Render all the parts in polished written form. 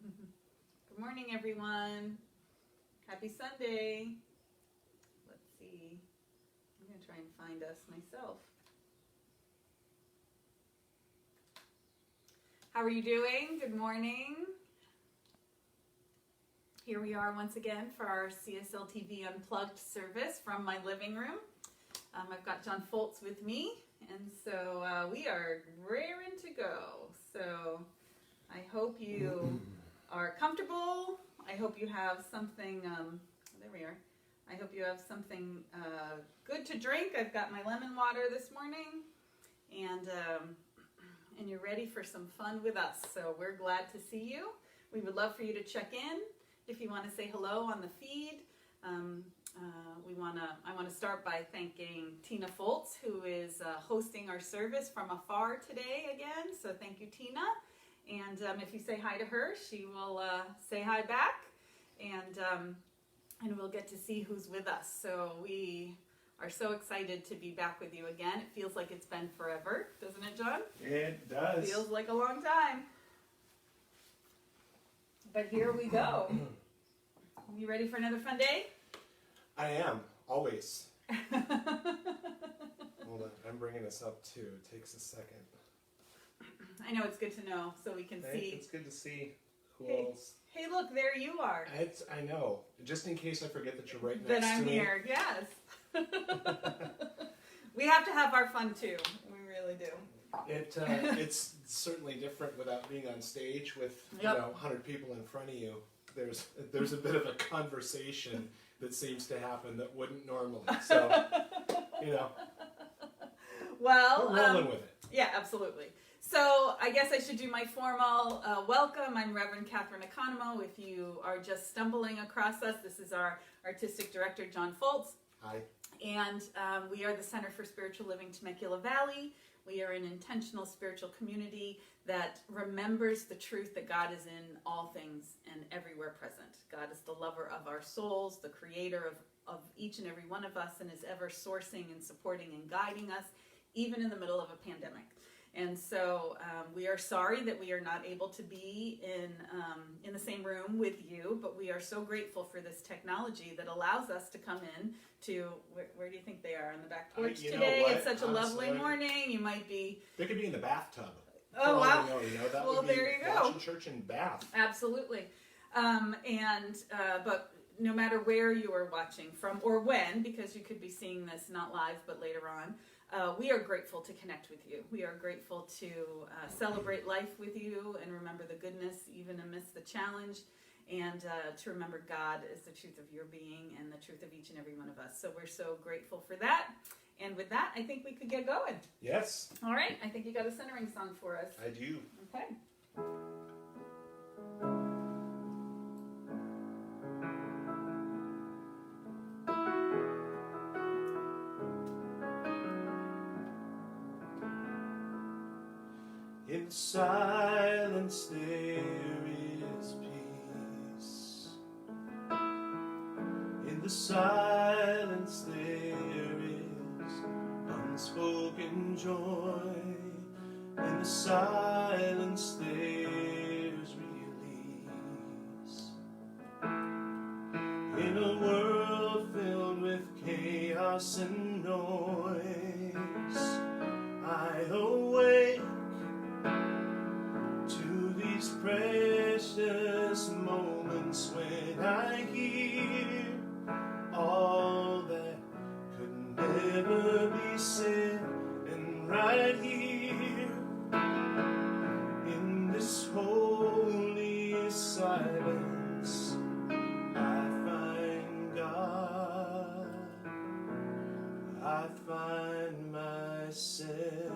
Good morning, everyone. Happy Sunday. Let's see. I'm going to try and find us myself. How are you doing? Good morning. Here we are once again for our CSLTV Unplugged service from my living room. I've got John Foltz with me, and so we are raring to go. So I hope you are comfortable. I hope you have something, there we are. I hope you have something good to drink. I've got my lemon water this morning, and you're ready for some fun with us. So we're glad to see you. We would love for you to check in if you want to say hello on the feed. I want to start by thanking Tina Foltz, who is hosting our service from afar today again. So thank you, Tina. And if you say hi to her, she will say hi back, and we'll get to see who's with us. So we are so excited to be back with you again. It feels like it's been forever, doesn't it, John? It does. Feels like a long time. But here we go. You ready for another fun day? I am, always. Hold on, I'm bringing this up too. It takes a second. I know, it's good to know so we can see. It's good to see who else. Hey, look, there you are. I know. Just in case I forget that you're right That next I'm to me. here, yes. We have to have our fun too. We really do. It's certainly different without being on stage with 100 people in front of you. There's a bit of a conversation that seems to happen that wouldn't normally. So, Well, we're rolling with it. Yeah, absolutely. So I guess I should do my formal welcome. I'm Rev Katherine Economou. If you are just stumbling across us, this is our artistic director, John Foltz. Hi. And we are the Center for Spiritual Living Temecula Valley. We are an intentional spiritual community that remembers the truth that God is in all things and everywhere present. God is the lover of our souls, the creator of each and every one of us, and is ever sourcing and supporting and guiding us, even in the middle of a pandemic. And so we are sorry that we are not able to be in the same room with you, but we are so grateful for this technology that allows us to come in to, where do you think they are? On the back porch today? It's such a lovely morning. You might be... They could be in the bathtub. Oh, wow. That well, would be there you go. watching church in Bath. Absolutely. But no matter where you are watching from or when, because you could be seeing this not live but later on, we are grateful to connect with you. We are grateful to celebrate life with you and remember the goodness even amidst the challenge, and to remember God as the truth of your being and the truth of each and every one of us. So we're so grateful for that. And with that, I think we could get going. Yes. All right. I think you got a centering song for us. I do. Okay. In silence there is peace. In the silence there is unspoken joy. In the silence there's release. In a world filled with chaos and noise, I awake to these precious moments when I hear all that could never be said, and right here in this holy silence I find God, I find myself.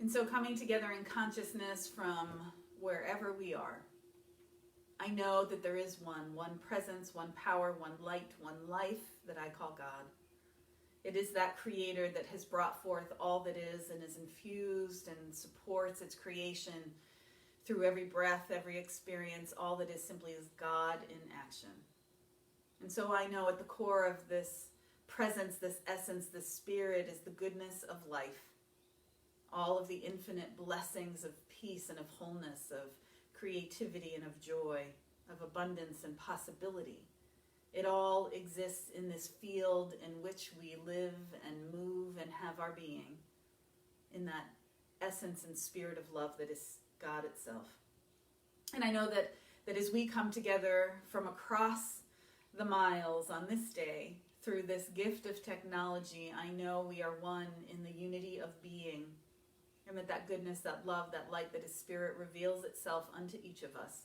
And so coming together in consciousness from wherever we are, I know that there is one presence, one power, one light, one life that I call God. It is that creator that has brought forth all that is and is infused and supports its creation through every breath, every experience. All that is simply is God in action. And so I know at the core of this presence, this essence, this spirit is the goodness of life. All of the infinite blessings of peace and of wholeness, of creativity and of joy, of abundance and possibility. It all exists in this field in which we live and move and have our being, in that essence and spirit of love that is God itself. And I know that as we come together from across the miles on this day, through this gift of technology, I know we are one in the unity of being, and that goodness, that love, that light that is spirit reveals itself unto each of us.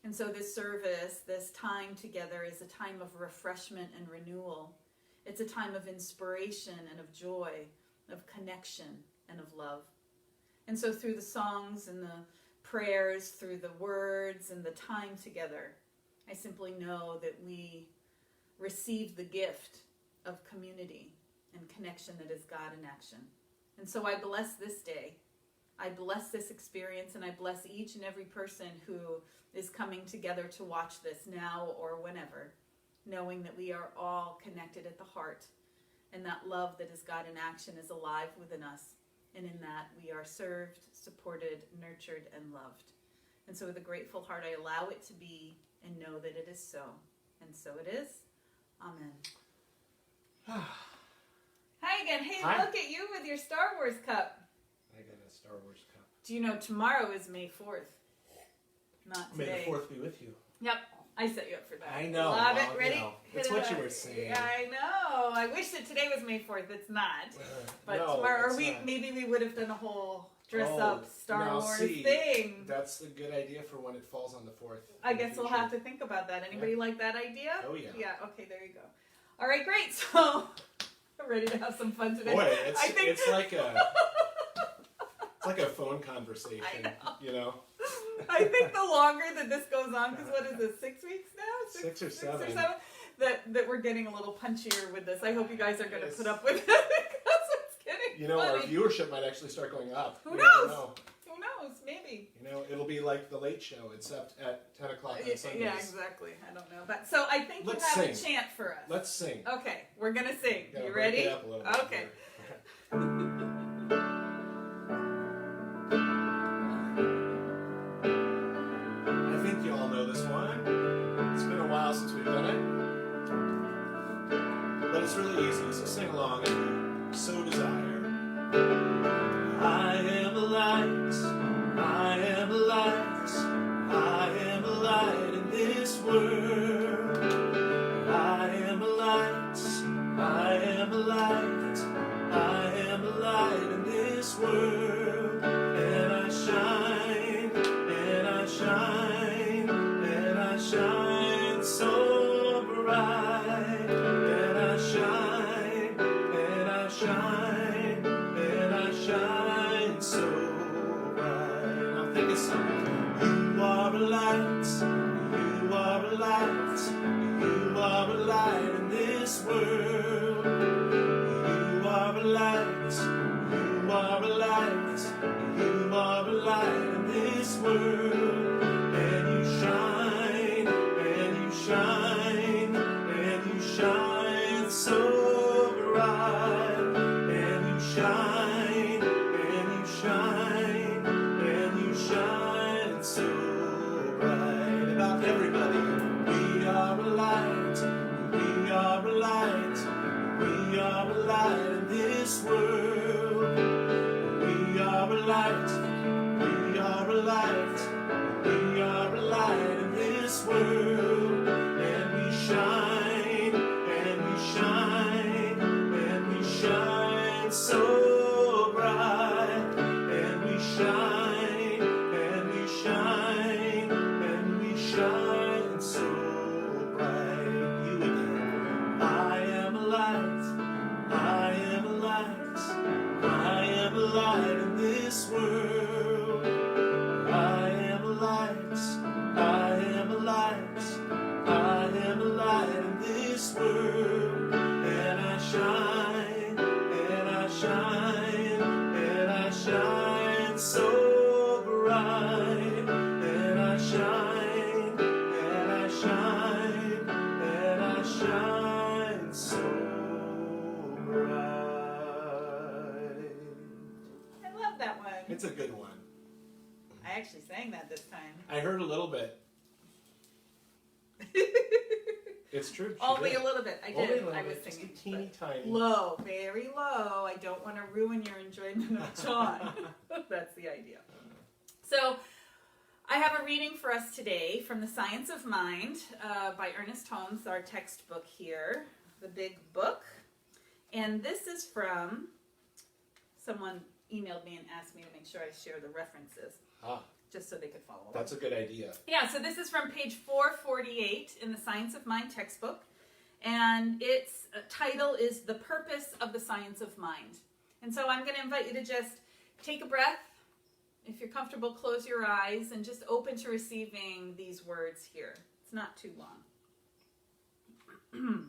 And so this service, this time together, is a time of refreshment and renewal. It's a time of inspiration and of joy, of connection and of love. And so through the songs and the prayers, through the words and the time together, I simply know that we receive the gift of community and connection that is God in action. And so I bless this day. I bless this experience, and I bless each and every person who is coming together to watch this now or whenever, knowing that we are all connected at the heart, and that love that is God in action is alive within us, and in that we are served, supported, nurtured, and loved. And so with a grateful heart, I allow it to be and know that it is so. And so it is. Amen. Hi again. Hey, Hi. Look at you with your Star Wars cup. I got a Star Wars cup. Do you know tomorrow is May 4th? Not today. May the 4th be with you. Yep. I set you up for that. I know. Love well, it. Ready? You know, Hit that's it what up. you were saying. I know. I wish that today was May 4th. It's not. But no, tomorrow, or it's not. maybe we would have done a whole dress Oh, up Star now Wars see, thing. That's a good idea for when it falls on the 4th. I guess we'll have to think about that. Anybody like that idea? Oh, yeah. Yeah, okay, there you go. All right, great. So, I'm ready to have some fun today. Boy, it's like it's like a phone I conversation, know. you know? I think the longer that this goes on, because what is this, 6 weeks now? Six or seven. That we're getting a little punchier with this. I hope you guys are going to Yes. put up with it, because it's getting You know, funny. our viewership might actually start going up. Who You knows? never know. Who knows? Maybe. You know, it'll be like the Late Show, except at 10 o'clock on Sundays. Yeah, exactly. I don't know. But so I think Let's you have sing. a chant for us. Let's sing. Okay, we're going to sing. Gotta You break ready? it up a little bit Okay. here. I think you all know this one. It's been a while since we've done it. But it's really easy, so sing along if you so desire. I am a light, I am a light, I am a light in this world. I am a light, I am a light, I am a light in this world. And I shine, and I shine, and I shine so bright. And I shine, and I shine, and I shine so bright. Now think of something. You are a light, you are a light, you are a light in this world. You are a light, you are a light, you are a light in this world. And you shine, and you shine, and you shine so bright. And you shine, and you shine, and you shine so bright. About everybody, we are a light, we are a light, It's a good one. I actually sang that this time. I heard a little bit. It's true. Only a little bit. I did. I was just singing. a teeny tiny. Low, very low. I don't want to ruin your enjoyment of John. That's the idea. So, I have a reading for us today from The Science of Mind by Ernest Holmes, our textbook here, the big book. And this is from, someone emailed me and asked me to make sure I share the references, just so they could follow along. That's a good idea. Yeah, so this is from page 448 in the Science of Mind textbook. And its title is The Purpose of the Science of Mind. And so I'm going to invite you to just take a breath. If you're comfortable, close your eyes and just open to receiving these words here. It's not too long.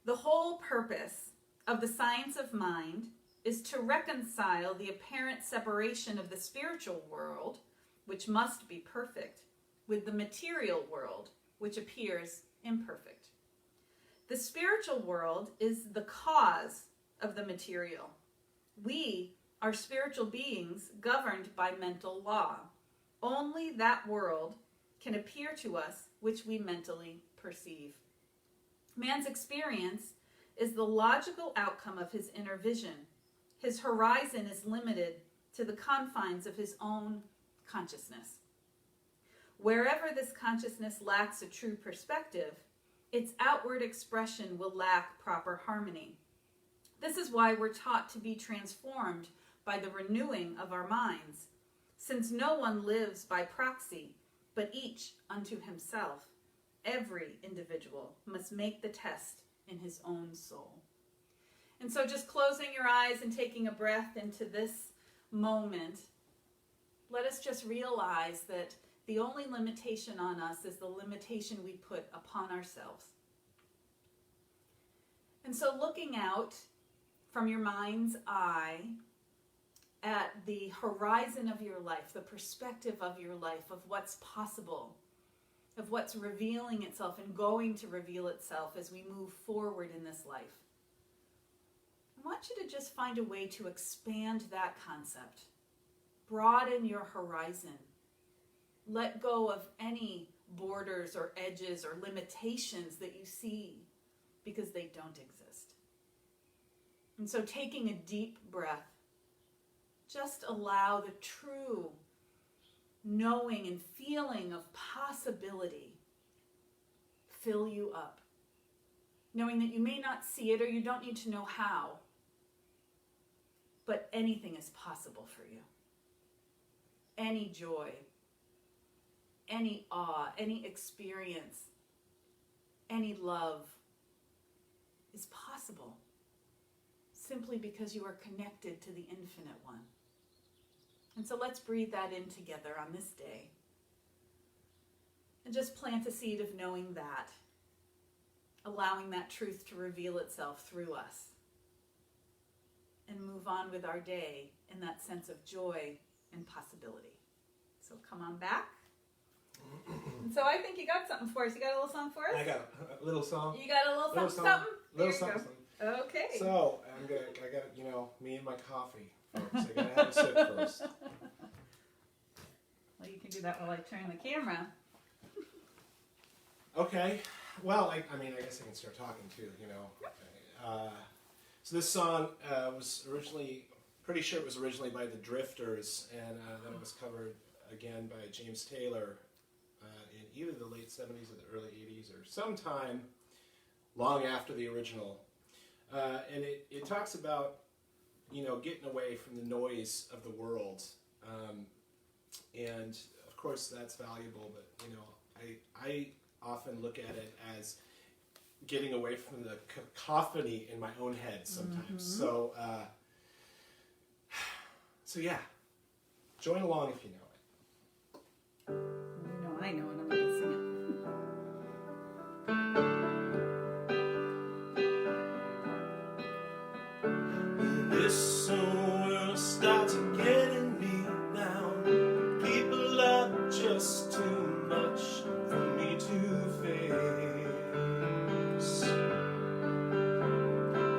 The whole purpose of the science of mind is to reconcile the apparent separation of the spiritual world, which must be perfect, with the material world, which appears imperfect. The spiritual world is the cause of the material. We are spiritual beings governed by mental law. Only that world can appear to us which we mentally perceive. Man's experience is the logical outcome of his inner vision. His horizon is limited to the confines of his own consciousness. Wherever this consciousness lacks a true perspective, its outward expression will lack proper harmony. This is why we're taught to be transformed by the renewing of our minds, since no one lives by proxy, but each unto himself. Every individual must make the test in his own soul. And so just closing your eyes and taking a breath into this moment, let us just realize that the only limitation on us is the limitation we put upon ourselves. And so looking out from your mind's eye at the horizon of your life, the perspective of your life, of what's possible, of what's revealing itself and going to reveal itself as we move forward in this life. I want you to just find a way to expand that concept. Broaden your horizon. Let go of any borders or edges or limitations that you see because they don't exist. And so taking a deep breath, just allow the true knowing and feeling of possibility fill you up. Knowing that you may not see it or you don't need to know how, but anything is possible for you. Any joy, any awe, any experience, any love is possible simply because you are connected to the infinite one. And so let's breathe that in together on this day. And just plant a seed of knowing that, allowing that truth to reveal itself through us. And move on with our day in that sense of joy and possibility. So come on back. And so I think you got something for us. You got a little song for us? I got a little song. You got a little something? Little something. Okay. So I got me and my coffee, folks. I gotta have a sip first. Well, you can do that while I turn the camera. Okay. Well, I guess I can start talking too. So this song was originally, pretty sure it was originally by the Drifters, and then it was covered again by James Taylor in either the late 70s or the early 80s or sometime long after the original. And it talks about, getting away from the noise of the world. And of course that's valuable, but I often look at it as getting away from the cacophony in my own head sometimes. So yeah, join along if you know it. I know it. I'm not going to sing it. This world starts getting me down. People are just too much for me to face.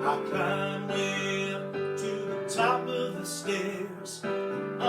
I climb way up to the top of the stairs, and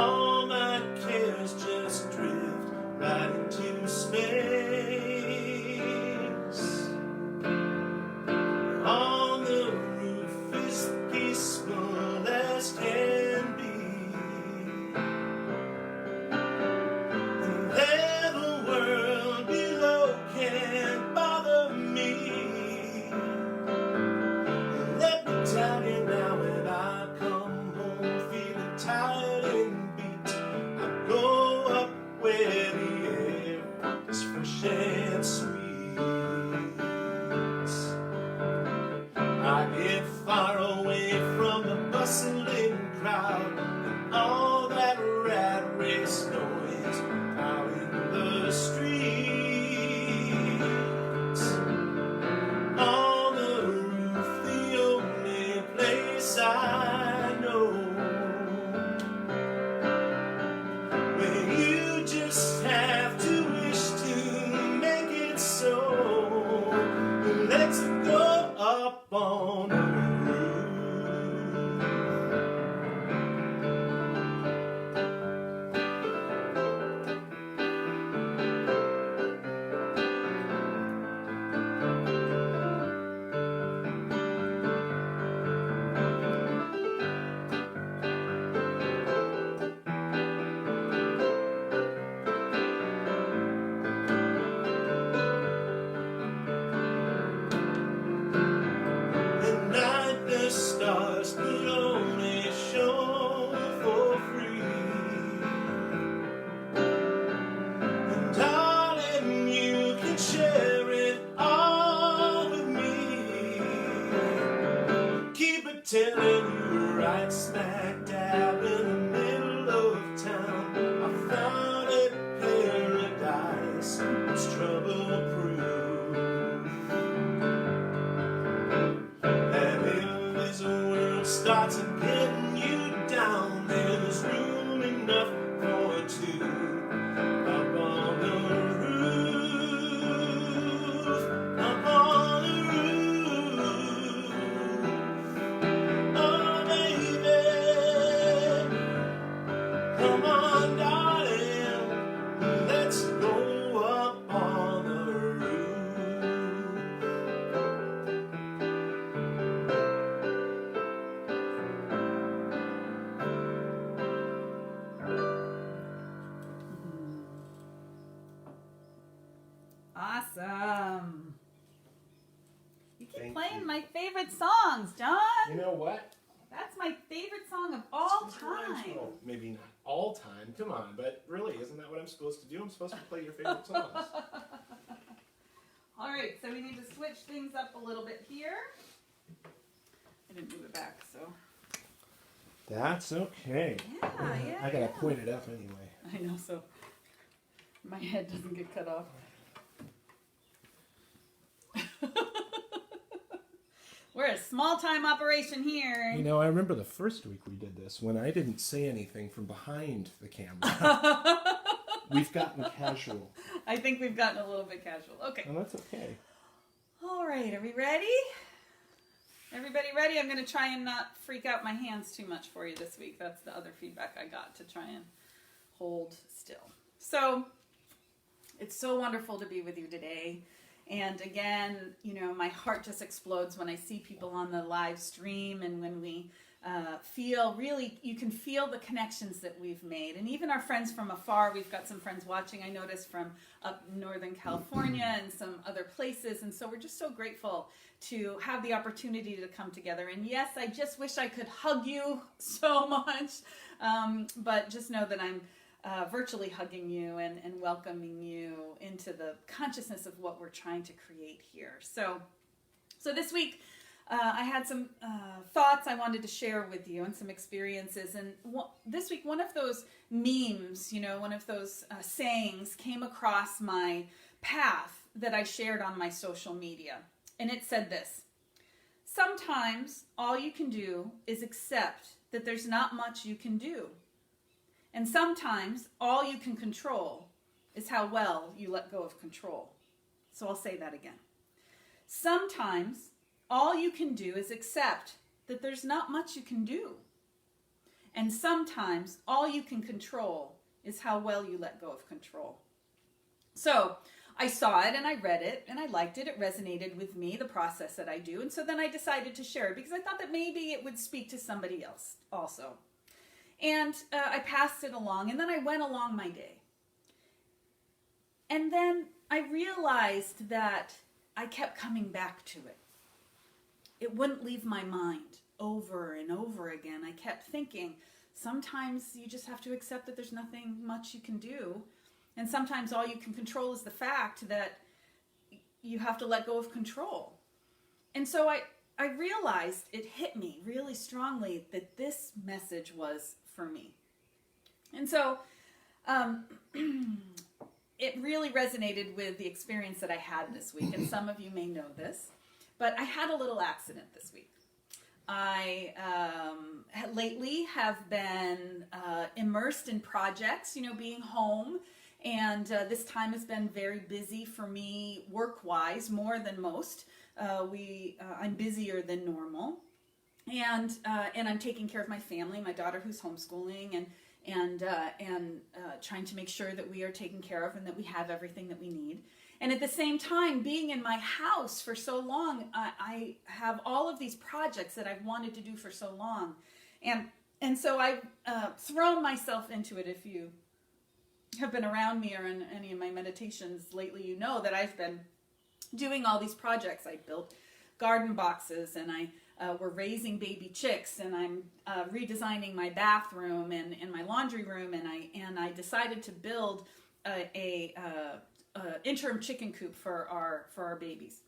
telling you right smack dab in the middle of town. I found a paradise that's trouble-proof. And if this world starts getting you down, there's room enough for two up on the roof, up on the roof. Oh, baby, come on, darling, let's go up on the roof. Awesome. You keep Thank playing you. my favorite songs, John. You know what? That's my favorite song of all time. Well, maybe not all time, come on, but really, isn't that what I'm supposed to do? I'm supposed to play your favorite songs. All right, so we need to switch things up a little bit here. I didn't move it back, so. That's okay. Yeah. I gotta point it up anyway. I know, so my head doesn't get cut off. We're a small-time operation here. You know, I remember the first week we did this when I didn't say anything from behind the camera. We've gotten casual. I think we've gotten a little bit casual. Okay. And that's okay. All right, are we ready? Everybody ready? I'm going to try and not freak out my hands too much for you this week. That's the other feedback I got, to try and hold still. So, it's so wonderful to be with you today. And again, you know, my heart just explodes when I see people on the live stream, and when we feel really, you can feel the connections that we've made. And even our friends from afar, we've got some friends watching, I noticed, from up Northern California and some other places. And so we're just so grateful to have the opportunity to come together. And yes, I just wish I could hug you so much, but just know that I'm virtually hugging you and welcoming you into the consciousness of what we're trying to create here. So this week, I had some thoughts I wanted to share with you and some experiences. And this week, one of those memes, you know, one of those sayings came across my path that I shared on my social media. And it said this: sometimes all you can do is accept that there's not much you can do. And sometimes all you can control is how well you let go of control. So I'll say that again. Sometimes all you can do is accept that there's not much you can do. And sometimes all you can control is how well you let go of control. So I saw it and I read it and I liked it. It resonated with me, the process that I do. And so then I decided to share it because I thought that maybe it would speak to somebody else also. And I passed it along, and then I went along my day. And then I realized that I kept coming back to it. It wouldn't leave my mind over and over again. I kept thinking, sometimes you just have to accept that there's nothing much you can do. And sometimes all you can control is the fact that you have to let go of control. And so I realized, it hit me really strongly that this message was for me. And so it really resonated with the experience that I had this week. And some of you may know this, but I had a little accident this week. I lately have been immersed in projects, you know, being home. And this time has been very busy for me work-wise, more than most. I'm busier than normal. And I'm taking care of my family, my daughter who's homeschooling, and trying to make sure that we are taken care of and that we have everything that we need. And at the same time, being in my house for so long, I have all of these projects that I've wanted to do for so long. And so I've thrown myself into it. If you have been around me or in any of my meditations lately, you know that I've been doing all these projects. I built garden boxes, and we're raising baby chicks, and I'm redesigning my bathroom and my laundry room, and I decided to build a interim chicken coop for our babies.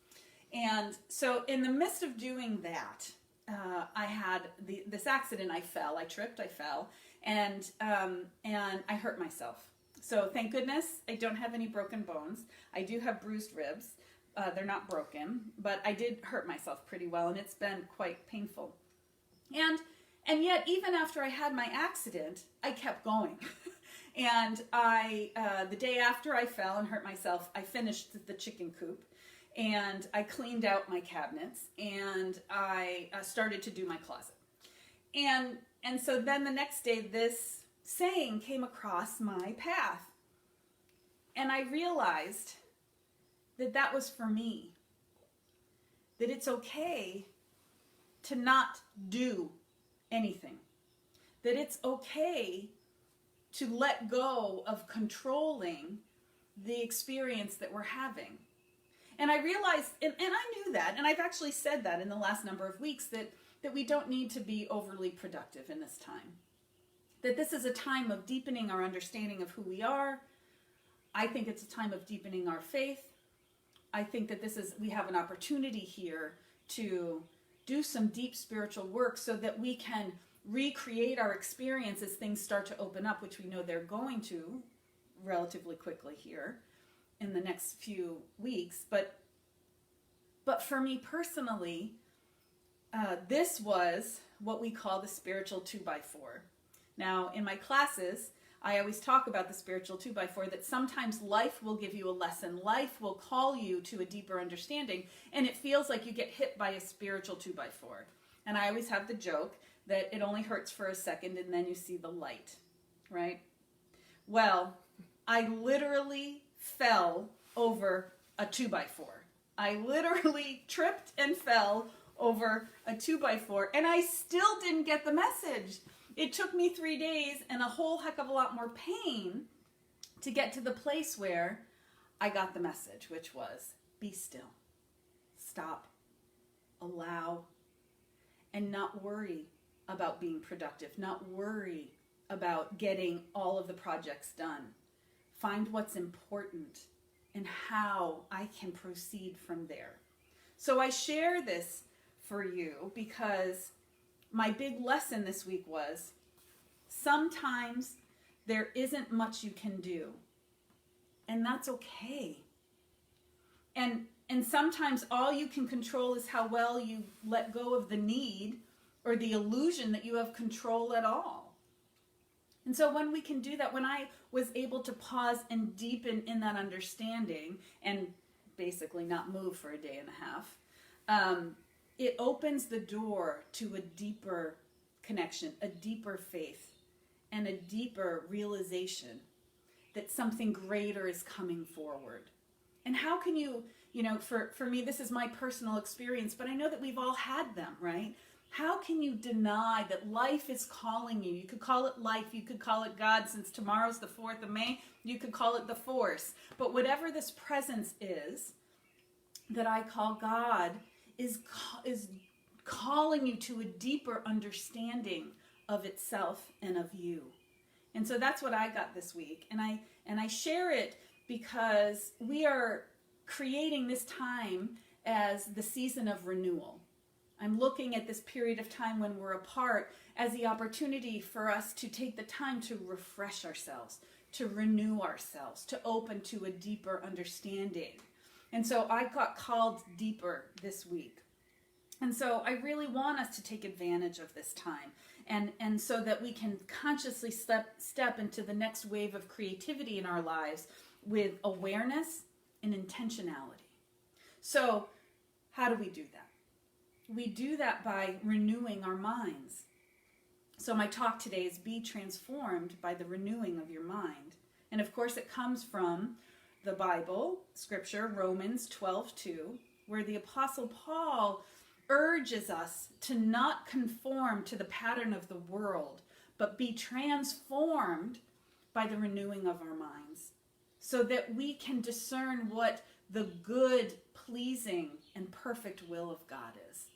And so in the midst of doing that, I had this accident. I tripped, I fell, and I hurt myself. So thank goodness I don't have any broken bones. I do have bruised ribs. They're not broken, but I did hurt myself pretty well, and it's been quite painful. And yet, even after I had my accident, I kept going. And the day after I fell and hurt myself, I finished the chicken coop, and I cleaned out my cabinets, and I started to do my closet. And so then the next day, this saying came across my path. And I realized that was for me. That it's okay to not do anything. That it's okay to let go of controlling the experience that we're having. And I realized, and I knew that, and I've actually said that in the last number of weeks, that we don't need to be overly productive in this time. That this is a time of deepening our understanding of who we are. I think it's a time of deepening our faith. I think that we have an opportunity here to do some deep spiritual work so that we can recreate our experience as things start to open up, which we know they're going to relatively quickly here in the next few weeks. But for me personally, this was what we call the spiritual 2x4. Now, in my classes, I always talk about the spiritual 2x4, that sometimes life will give you a lesson. Life will call you to a deeper understanding, and it feels like you get hit by a spiritual 2x4. And I always have the joke that it only hurts for a second, and then you see the light, right? Well, I literally fell over a 2x4. I literally tripped and fell over a 2x4, and I still didn't get the message. It took me 3 days and a whole heck of a lot more pain to get to the place where I got the message, which was be still, stop, allow, and not worry about being productive, not worry about getting all of the projects done. Find what's important and how I can proceed from there. So I share this for you because my big lesson this week was sometimes there isn't much you can do, and that's okay. And sometimes all you can control is how well you let go of the need or the illusion that you have control at all. And so when we can do that, when I was able to pause and deepen in that understanding and basically not move for a day and a half, it opens the door to a deeper connection, a deeper faith, and a deeper realization that something greater is coming forward. And how can you for me, this is my personal experience, but I know that we've all had them, right? How can you deny that life is calling you? You could call it life, you could call it God, since tomorrow's the 4th of May, you could call it the Force. But whatever this presence is that I call God, is calling you to a deeper understanding of itself and of you. And so that's what I got this week. And I share it because we are creating this time as the season of renewal. I'm looking at this period of time when we're apart as the opportunity for us to take the time to refresh ourselves, to renew ourselves, to open to a deeper understanding. And so I got called deeper this week. And so I really want us to take advantage of this time and so that we can consciously step into the next wave of creativity in our lives with awareness and intentionality. So how do we do that? We do that by renewing our minds. So my talk today is be transformed by the renewing of your mind. And of course it comes from the Bible, scripture, Romans 12:2, where the Apostle Paul urges us to not conform to the pattern of the world, but be transformed by the renewing of our minds, so that we can discern what the good, pleasing, and perfect will of God is.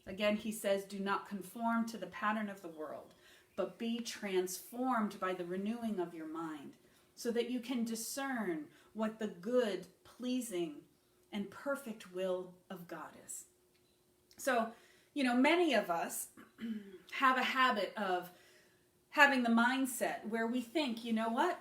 Again, he says, do not conform to the pattern of the world, but be transformed by the renewing of your mind, so that you can discern what the good, pleasing, and perfect will of God is. So many of us have a habit of having the mindset where we think, you know what?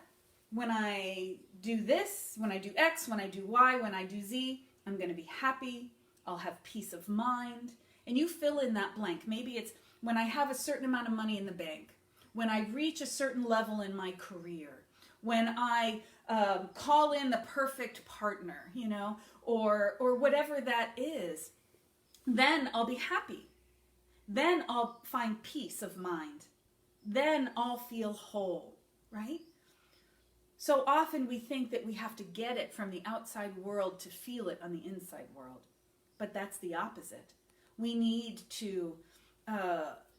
When I do this, when I do X, when I do Y, when I do Z, I'm going to be happy. I'll have peace of mind. And you fill in that blank. Maybe it's when I have a certain amount of money in the bank, when I reach a certain level in my career, when I call in the perfect partner, or whatever that is, then I'll be happy. Then I'll find peace of mind. Then I'll feel whole, right? So often we think that we have to get it from the outside world to feel it on the inside world. But that's the opposite. We need to,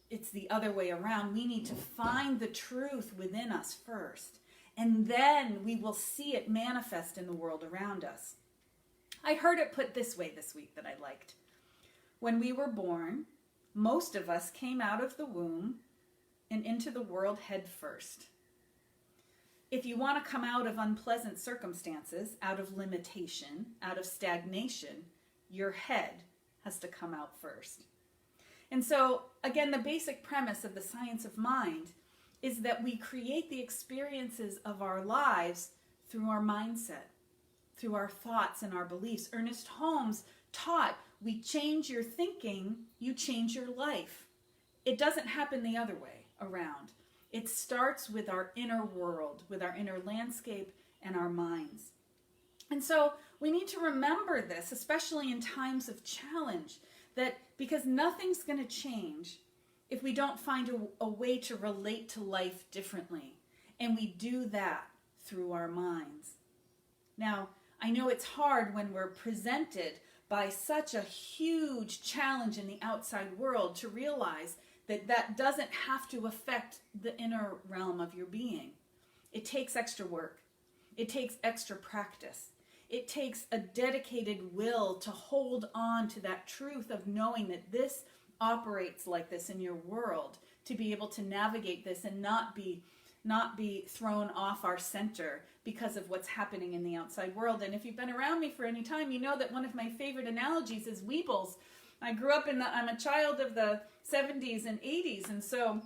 it's the other way around. We need to find the truth within us first. And then we will see it manifest in the world around us. I heard it put this way this week that I liked. When we were born, most of us came out of the womb and into the world head first. If you want to come out of unpleasant circumstances, out of limitation, out of stagnation, your head has to come out first. And so, again, the basic premise of the science of mind is that we create the experiences of our lives through our mindset, through our thoughts and our beliefs. Ernest Holmes taught, we change your thinking, you change your life. It doesn't happen the other way around. It starts with our inner world, with our inner landscape and our minds. And so we need to remember this, especially in times of challenge, that because nothing's going to change if we don't find a way to relate to life differently. And we do that through our minds. Now, I know it's hard when we're presented by such a huge challenge in the outside world to realize that that doesn't have to affect the inner realm of your being. It takes extra work. It takes extra practice. It takes a dedicated will to hold on to that truth of knowing that this operates like this in your world, to be able to navigate this and not be thrown off our center because of what's happening in the outside world. And if you've been around me for any time, you know that one of my favorite analogies is weebles. I grew up I'm a child of the 70s and 80s, and so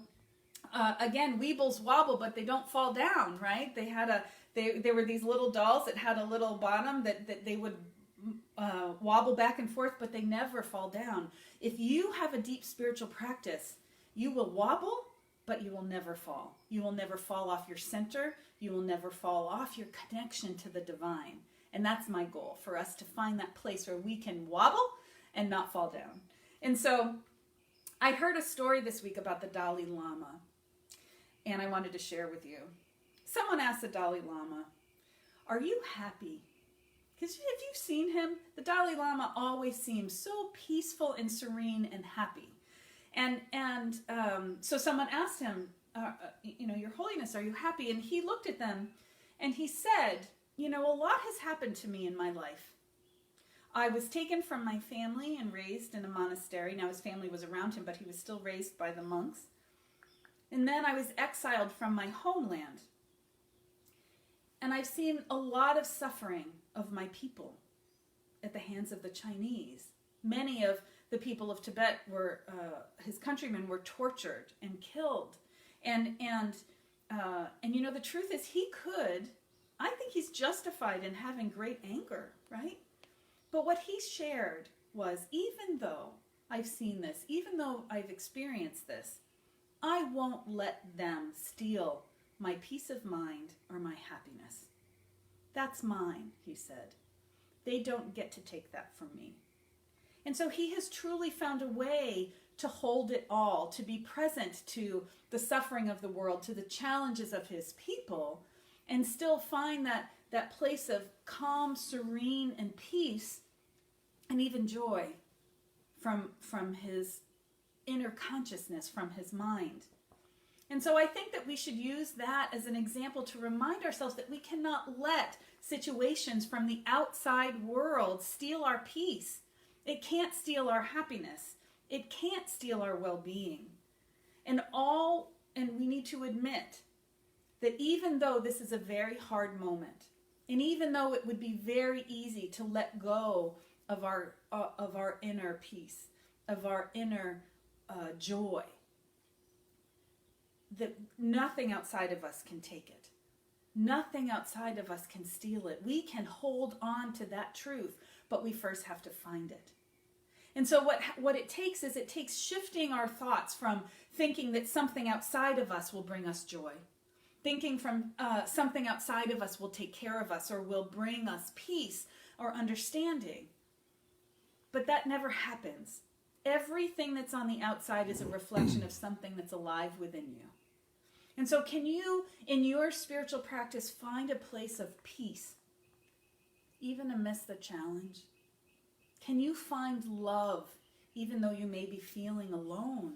again, weebles wobble, but they don't fall down, right? They were these little dolls that had a little bottom that they would wobble back and forth, but they never fall down. If you have a deep spiritual practice, you will wobble, but you will never fall. You will never fall off your center. You will never fall off your connection to the divine. And that's my goal, for us to find that place where we can wobble and not fall down. And so I heard a story this week about the Dalai Lama, and I wanted to share with you. Someone asked the Dalai Lama, "Are you happy?" Because have you seen him? The Dalai Lama always seems so peaceful and serene and happy. And so someone asked him, Your Holiness, are you happy? And he looked at them and he said, a lot has happened to me in my life. I was taken from my family and raised in a monastery. Now his family was around him, but he was still raised by the monks. And then I was exiled from my homeland. And I've seen a lot of suffering of my people at the hands of the Chinese. Many of the people of Tibet were, his countrymen were tortured and killed. And the truth is I think he's justified in having great anger, right? But what he shared was, even though I've seen this, even though I've experienced this, I won't let them steal my peace of mind or my happiness. That's mine, he said. They don't get to take that from me. And so he has truly found a way to hold it all, to be present to the suffering of the world, to the challenges of his people, and still find that place of calm, serene, and peace, and even joy from his inner consciousness, from his mind. And so I think that we should use that as an example to remind ourselves that we cannot let situations from the outside world steal our peace. It can't steal our happiness. It can't steal our well-being. And we need to admit that even though this is a very hard moment, and even though it would be very easy to let go of our inner peace, of our inner joy, that nothing outside of us can take it. Nothing outside of us can steal it. We can hold on to that truth, but we first have to find it. And so what it takes is it takes shifting our thoughts from thinking that something outside of us will bring us joy, thinking from something outside of us will take care of us or will bring us peace or understanding. But that never happens. Everything that's on the outside is a reflection of something that's alive within you. And so can you, in your spiritual practice, find a place of peace, even amidst the challenge? Can you find love, even though you may be feeling alone?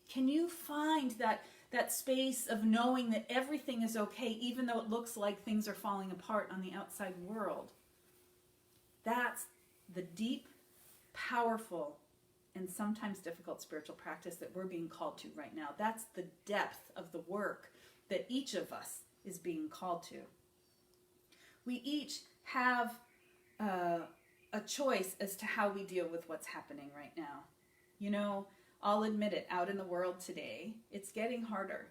Can you find that space of knowing that everything is okay, even though it looks like things are falling apart on the outside world? That's the deep, powerful, and sometimes difficult spiritual practice that we're being called to right now. That's the depth of the work that each of us is being called to. We each have a choice as to how we deal with what's happening right now. You know, I'll admit it, out in the world today, it's getting harder.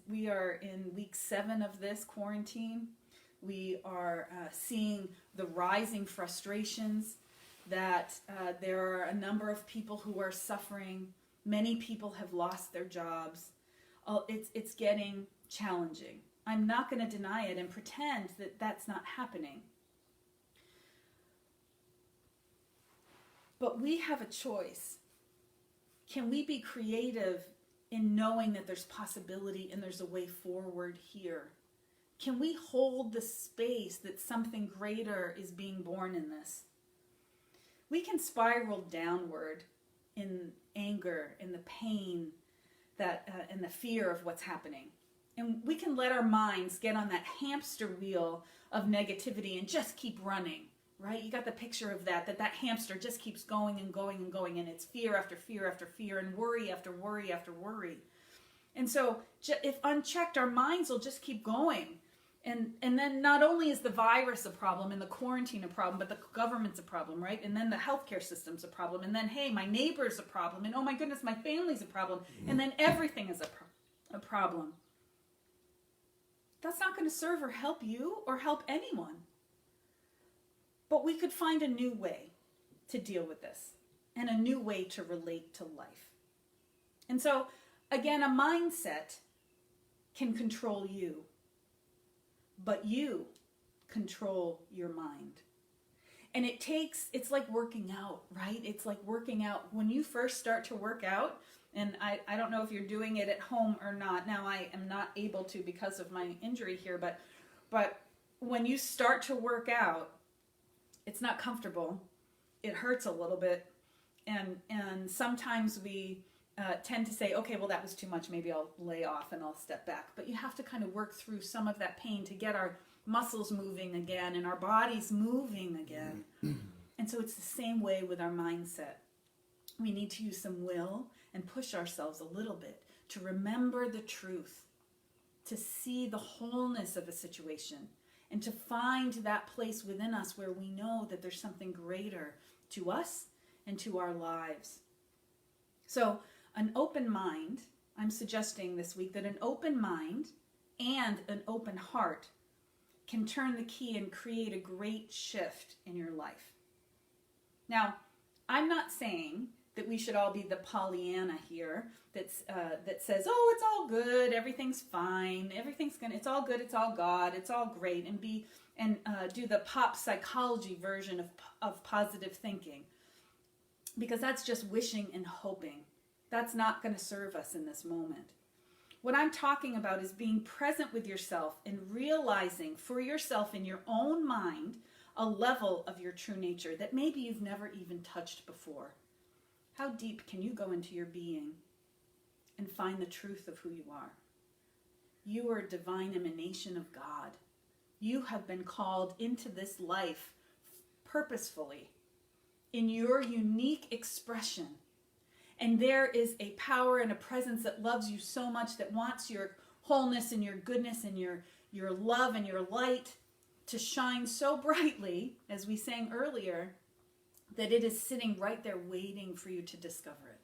We are in week 7 of this quarantine. We are seeing the rising frustrations that there are a number of people who are suffering. Many people have lost their jobs. It's getting challenging. I'm not going to deny it and pretend that that's not happening. But we have a choice. Can we be creative in knowing that there's possibility and there's a way forward here? Can we hold the space that something greater is being born in this? We can spiral downward in anger, in the pain, and the fear of what's happening. And we can let our minds get on that hamster wheel of negativity and just keep running, right? You got the picture of that hamster just keeps going and going and going, and it's fear after fear after fear and worry after worry after worry. And so if unchecked, our minds will just keep going. And then not only is the virus a problem and the quarantine a problem, but the government's a problem, right? And then the healthcare system's a problem. And then, hey, my neighbor's a problem. And oh my goodness, my family's a problem. And then everything is a problem. That's not going to serve or help you or help anyone. But we could find a new way to deal with this and a new way to relate to life. And so, again, a mindset can control you. But you control your mind. And it's like working out, right? It's like working out. When you first start to work out, and I don't know if you're doing it at home or not. Now I am not able to because of my injury here, but when you start to work out, it's not comfortable. It hurts a little bit. And sometimes we tend to say, okay, well, that was too much. Maybe I'll lay off and I'll step back. But you have to kind of work through some of that pain to get our muscles moving again and our bodies moving again. And so it's the same way with our mindset. We need to use some will and push ourselves a little bit to remember the truth, to see the wholeness of a situation, and to find that place within us where we know that there's something greater to us and to our lives. So, an open mind, I'm suggesting this week that an open mind and an open heart can turn the key and create a great shift in your life. Now, I'm not saying that we should all be the Pollyanna here that says, oh, it's all good, everything's fine, it's all good, it's all God, it's all great, and do the pop psychology version of positive thinking, because that's just wishing and hoping. That's not going to serve us in this moment. What I'm talking about is being present with yourself and realizing for yourself in your own mind a level of your true nature that maybe you've never even touched before. How deep can you go into your being and find the truth of who you are? You are a divine emanation of God. You have been called into this life purposefully in your unique expression. And there is a power and a presence that loves you so much, that wants your wholeness and your goodness and your love and your light to shine so brightly, as we sang earlier, that it is sitting right there waiting for you to discover it.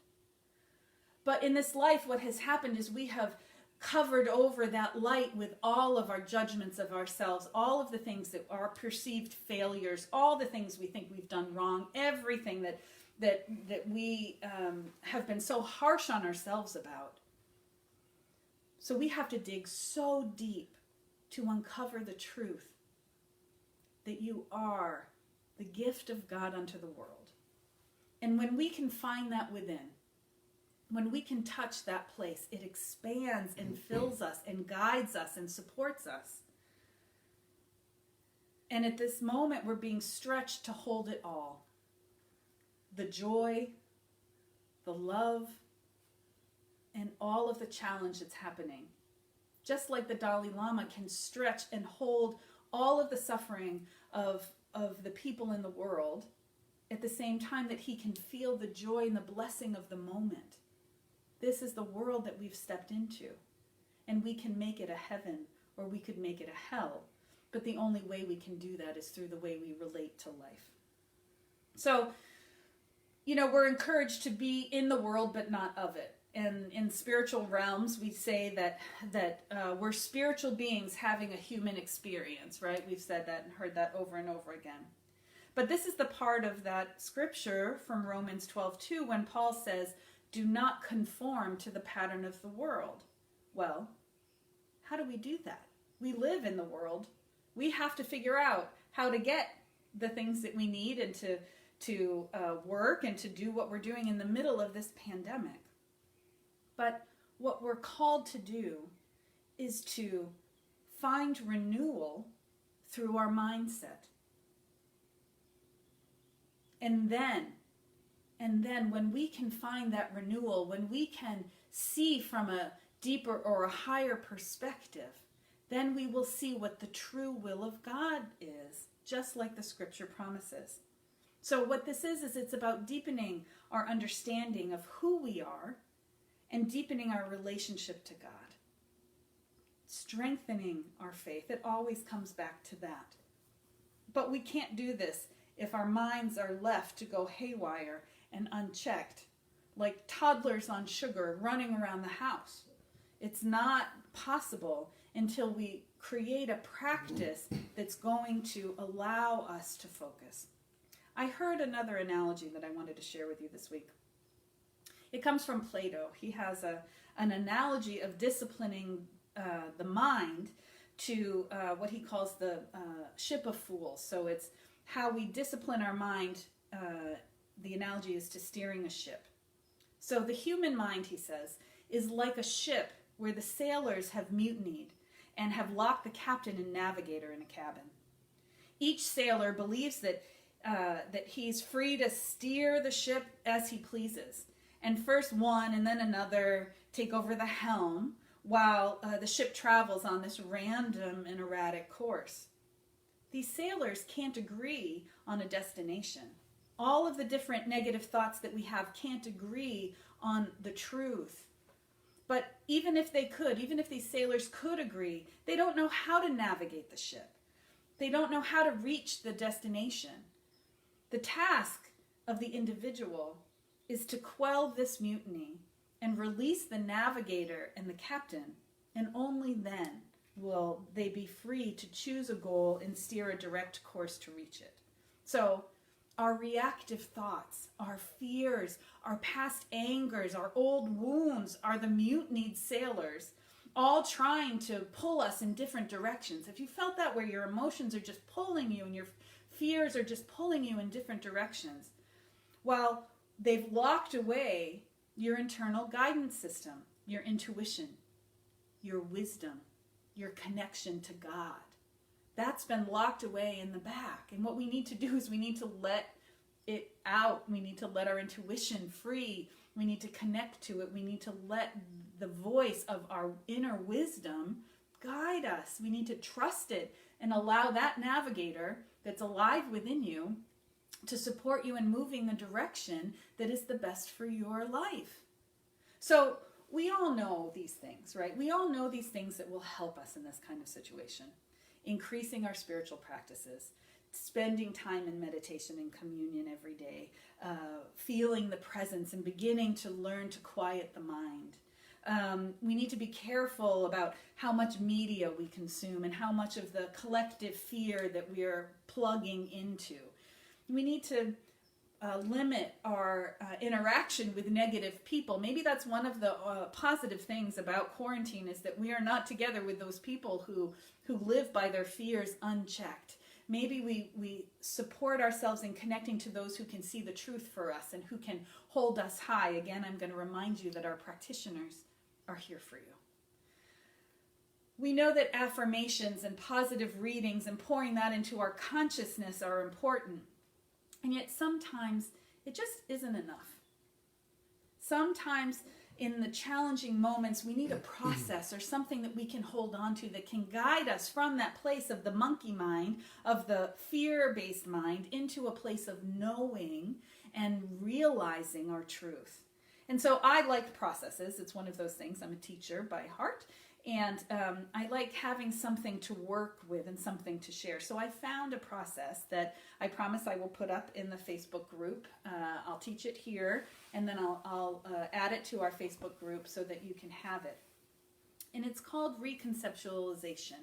But in this life, what has happened is we have covered over that light with all of our judgments of ourselves, all of the things that are perceived failures, all the things we think we've done wrong, everything that we have been so harsh on ourselves about. So we have to dig so deep to uncover the truth that you are the gift of God unto the world. And when we can find that within, when we can touch that place, it expands and fills us and guides us and supports us. And at this moment, we're being stretched to hold it all. The joy, the love, and all of the challenge that's happening. Just like the Dalai Lama can stretch and hold all of the suffering of the people in the world, at the same time that he can feel the joy and the blessing of the moment. This is the world that we've stepped into. And we can make it a heaven, or we could make it a hell. But the only way we can do that is through the way we relate to life. So, we're encouraged to be in the world, but not of it. And in spiritual realms, we say that we're spiritual beings having a human experience, right? We've said that and heard that over and over again. But this is the part of that scripture from Romans 12:2 when Paul says, do not conform to the pattern of the world. Well, how do we do that? We live in the world. We have to figure out how to get the things that we need and to work and to do what we're doing in the middle of this pandemic. But what we're called to do is to find renewal through our mindset. And then when we can find that renewal, when we can see from a deeper or a higher perspective, then we will see what the true will of God is, just like the scripture promises. So what this is it's about deepening our understanding of who we are and deepening our relationship to God. Strengthening our faith. It always comes back to that. But we can't do this if our minds are left to go haywire and unchecked, like toddlers on sugar running around the house. It's not possible until we create a practice that's going to allow us to focus. I heard another analogy that I wanted to share with you this week. It comes from Plato. He has an analogy of disciplining the mind to what he calls the ship of fools. So it's how we discipline our mind. The analogy is to steering a ship. So the human mind, he says, is like a ship where the sailors have mutinied and have locked the captain and navigator in a cabin. Each sailor believes that he's free to steer the ship as he pleases. And first one and then another take over the helm while the ship travels on this random and erratic course. These sailors can't agree on a destination. All of the different negative thoughts that we have can't agree on the truth. But even if they could, even if these sailors could agree, they don't know how to navigate the ship. They don't know how to reach the destination. The task of the individual is to quell this mutiny and release the navigator and the captain, and only then will they be free to choose a goal and steer a direct course to reach it. So our reactive thoughts, our fears, our past angers, our old wounds are the mutinied sailors, all trying to pull us in different directions. If you felt that, where your emotions are just pulling you and your fears are just pulling you in different directions, well, they've locked away your internal guidance system, your intuition, your wisdom, your connection to God. That's been locked away in the back. And what we need to do is we need to let it out. We need to let our intuition free. We need to connect to it. We need to let the voice of our inner wisdom guide us. We need to trust it and allow that navigator that's alive within you to support you in moving the direction that is the best for your life. So we all know these things, right? We all know these things that will help us in this kind of situation. Increasing our spiritual practices, spending time in meditation and communion every day, feeling the presence and beginning to learn to quiet the mind. We need to be careful about how much media we consume and how much of the collective fear that we are plugging into. We need to limit our interaction with negative people. Maybe that's one of the positive things about quarantine, is that we are not together with those people who live by their fears unchecked. Maybe we support ourselves in connecting to those who can see the truth for us and who can hold us high. Again, I'm going to remind you that our practitioners are here for you. We know that affirmations and positive readings and pouring that into our consciousness are important. And yet sometimes it just isn't enough. Sometimes in the challenging moments, we need a process or something that we can hold on to that can guide us from that place of the monkey mind, of the fear-based mind, into a place of knowing and realizing our truth. And so I like processes. It's one of those things. I'm a teacher by heart. And I like having something to work with and something to share. So I found a process that I promise I will put up in the Facebook group. I'll teach it here, and then I'll add it to our Facebook group so that you can have it. And it's called reconceptualization.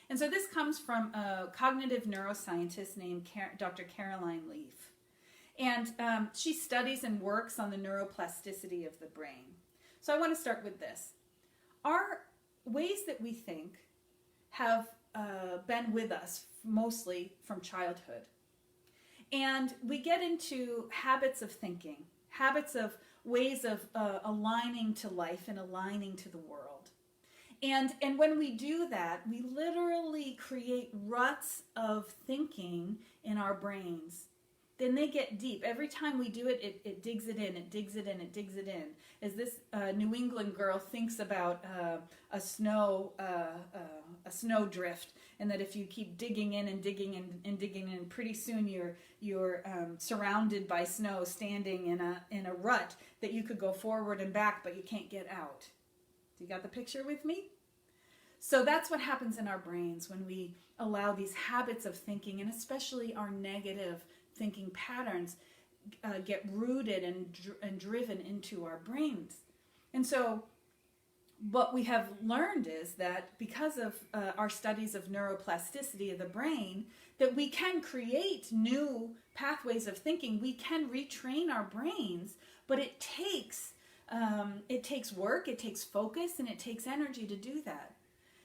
And so this comes from a cognitive neuroscientist named Dr. Caroline Leaf. And she studies and works on the neuroplasticity of the brain. So I want to start with this. Our ways that we think have been with us mostly from childhood. And we get into habits of thinking, habits of ways of aligning to life and aligning to the world. And when we do that, we literally create ruts of thinking in our brains. Then they get deep. Every time we do it, it digs it in, it digs it in, it digs it in. As this New England girl thinks about a snow drift, and that if you keep digging in and digging in and digging in, pretty soon you're surrounded by snow, standing in a rut that you could go forward and back, but you can't get out. You got the picture with me? So that's what happens in our brains when we allow these habits of thinking, and especially our negative thinking patterns, get rooted and driven into our brains. And so what we have learned is that because of our studies of neuroplasticity of the brain, that we can create new pathways of thinking. We can retrain our brains, but it takes work, it takes focus, and it takes energy to do that.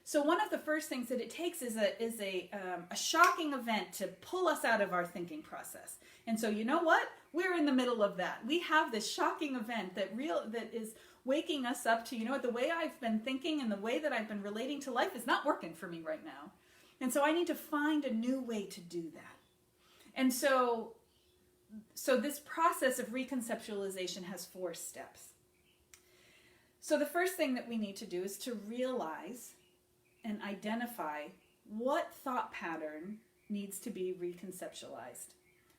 So one of the first things that it takes is a shocking event to pull us out of our thinking process. And so you know what? We're in the middle of that. We have this shocking event that is waking us up to, you know what, the way I've been thinking and the way that I've been relating to life is not working for me right now. And so I need to find a new way to do that. And so this process of reconceptualization has 4 steps. So the first thing that we need to do is to realize and identify what thought pattern needs to be reconceptualized.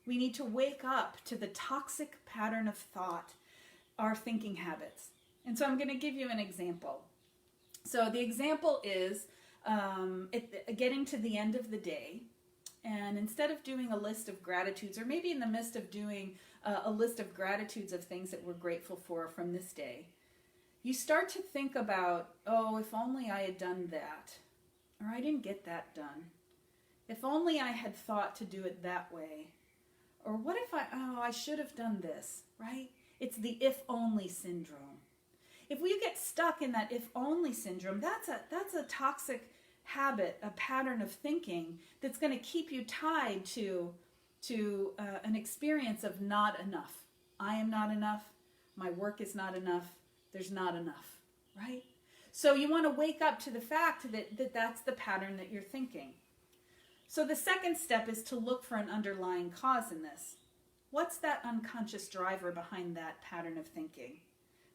We need to wake up to the toxic pattern of thought, our thinking habits. And so I'm going to give you an example. So the example is getting to the end of the day, and instead of doing a list of gratitudes, or maybe in the midst of doing a list of gratitudes of things that we're grateful for from this day, you start to think about, oh, if only I had done that, or I didn't get that done. If only I had thought to do it that way. Or what if I should have done this, right? It's the if only syndrome. If we get stuck in that if only syndrome, that's a toxic habit, a pattern of thinking that's going to keep you tied to an experience of not enough. I am not enough. My work is not enough. There's not enough, right? So you want to wake up to the fact that that's the pattern that you're thinking. So the second step is to look for an underlying cause in this. What's that unconscious driver behind that pattern of thinking?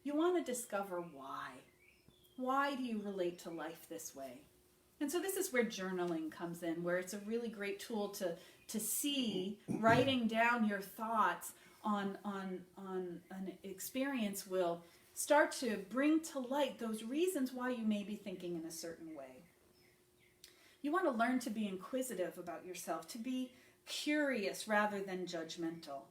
You want to discover why. Why do you relate to life this way? And so this is where journaling comes in, where it's a really great tool to see, writing down your thoughts on an experience will start to bring to light those reasons why you may be thinking in a certain way. You want to learn to be inquisitive about yourself, to be curious rather than judgmental.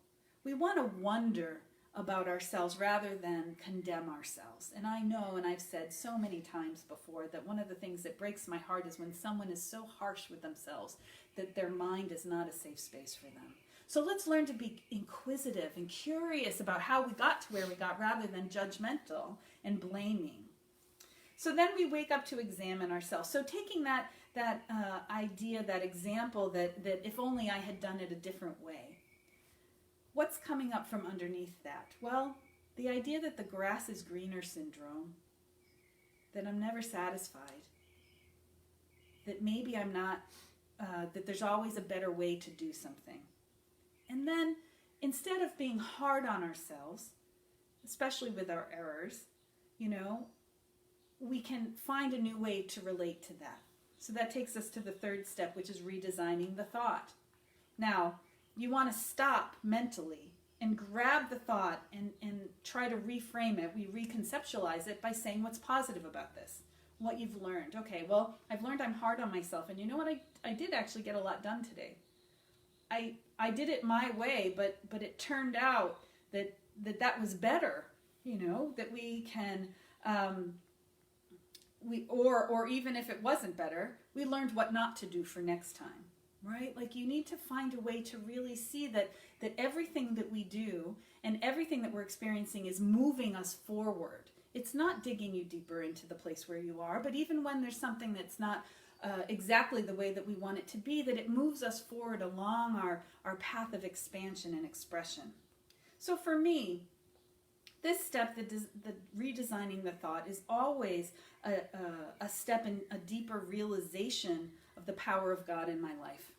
We want to wonder about ourselves rather than condemn ourselves. And I know, and I've said so many times before, that one of the things that breaks my heart is when someone is so harsh with themselves that their mind is not a safe space for them. So let's learn to be inquisitive and curious about how we got to where we got rather than judgmental and blaming. So then we wake up to examine ourselves. So taking that idea, that example that if only I had done it a different way, what's coming up from underneath that? Well, the idea that the grass is greener syndrome, that I'm never satisfied, that maybe I'm not, that there's always a better way to do something. And then instead of being hard on ourselves, especially with our errors, we can find a new way to relate to that. So that takes us to the third step, which is redesigning the thought. Now, you want to stop mentally and grab the thought and try to reframe it. We reconceptualize it by saying what's positive about this, what you've learned. Okay, well, I've learned I'm hard on myself. And you know what? I did actually get a lot done today. I did it my way, but it turned out that was better, that we can... or even if it wasn't better, we learned what not to do for next time, right? Like you need to find a way to really see that everything that we do and everything that we're experiencing is moving us forward. It's not digging you deeper into the place where you are, but even when there's something that's not exactly the way that we want it to be, that it moves us forward along our path of expansion and expression. So for me, this step, the redesigning the thought, is always a step in a deeper realization of the power of God in my life.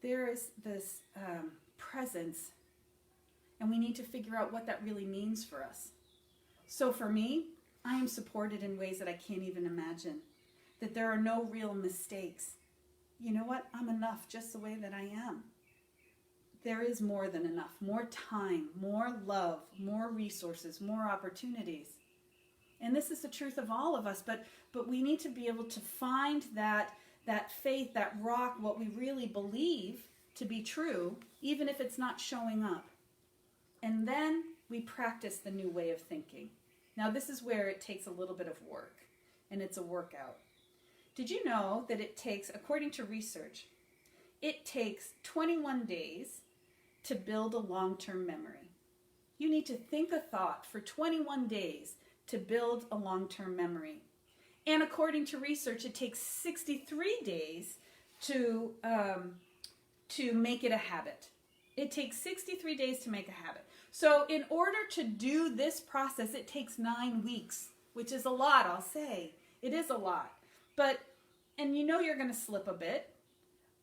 There is this presence, and we need to figure out what that really means for us. So for me, I am supported in ways that I can't even imagine, that there are no real mistakes. You know what? I'm enough just the way that I am. There is more than enough, more time, more love, more resources, more opportunities. And this is the truth of all of us, but we need to be able to find that faith, that rock, what we really believe to be true, even if it's not showing up. And then we practice the new way of thinking. Now this is where it takes a little bit of work, and it's a workout. Did you know that it takes, according to research, it takes 21 days to build a long-term memory? You need to think a thought for 21 days to build a long-term memory. And according to research, it takes 63 days to make it a habit. It takes 63 days to make a habit. So in order to do this process, it takes 9 weeks, which is a lot, I'll say. It is a lot. And you're going to slip a bit.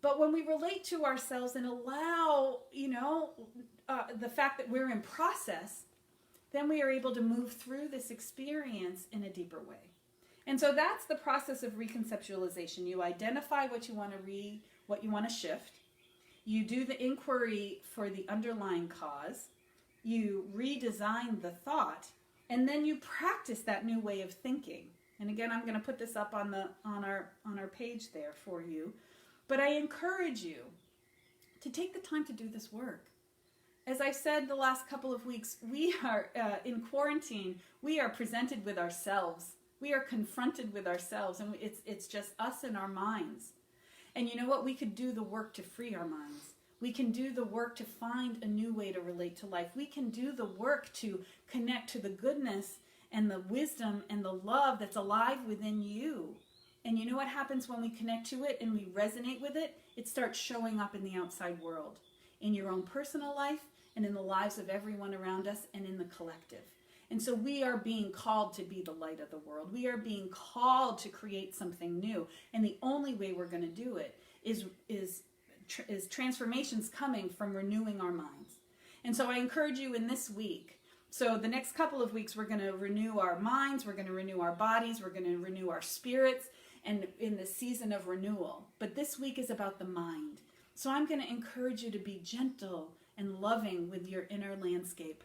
But when we relate to ourselves and allow, the fact that we're in process, then we are able to move through this experience in a deeper way. And so that's the process of reconceptualization. You identify what you want to what you want to shift. You do the inquiry for the underlying cause. You redesign the thought, and then you practice that new way of thinking. And again, I'm going to put this up on our page there for you. But I encourage you to take the time to do this work. As I've said the last couple of weeks, we are in quarantine. We are presented with ourselves. We are confronted with ourselves, and it's just us and our minds. And you know what? We could do the work to free our minds. We can do the work to find a new way to relate to life. We can do the work to connect to the goodness and the wisdom and the love that's alive within you. And you know what happens when we connect to it and we resonate with it? It starts showing up in the outside world, in your own personal life and in the lives of everyone around us and in the collective. And so we are being called to be the light of the world. We are being called to create something new. And the only way we're going to do it is transformations coming from renewing our minds. And so I encourage you in this week. So the next couple of weeks, we're going to renew our minds. We're going to renew our bodies. We're going to renew our spirits. And in the season of renewal. But this week is about the mind. So I'm going to encourage you to be gentle and loving with your inner landscape.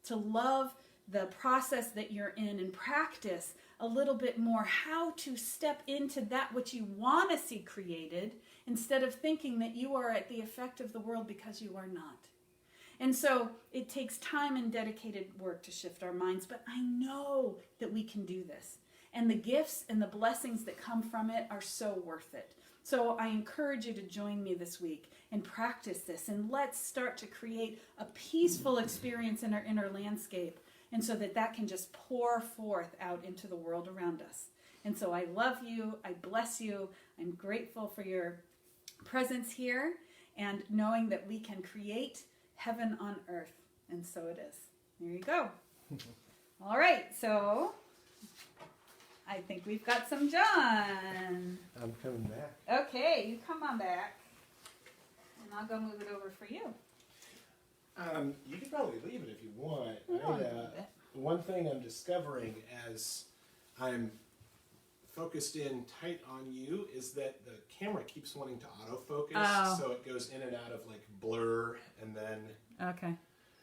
To love the process that you're in and practice a little bit more how to step into that which you want to see created instead of thinking that you are at the effect of the world, because you are not. And so it takes time and dedicated work to shift our minds, but I know that we can do this. And the gifts and the blessings that come from it are so worth it. So I encourage you to join me this week and practice this, and let's start to create a peaceful experience in our inner landscape, and so that can just pour forth out into the world around us. And so I love you, I bless you, I'm grateful for your presence here, and knowing that we can create heaven on earth. And so it is. There you go. All right, so I think we've got some John. I'm coming back. Okay, you come on back. And I'll go move it over for you. You can probably leave it if you want. I'll leave it. One thing I'm discovering as I'm focused in tight on you is that the camera keeps wanting to autofocus, so it goes in and out of like blur, and then Okay.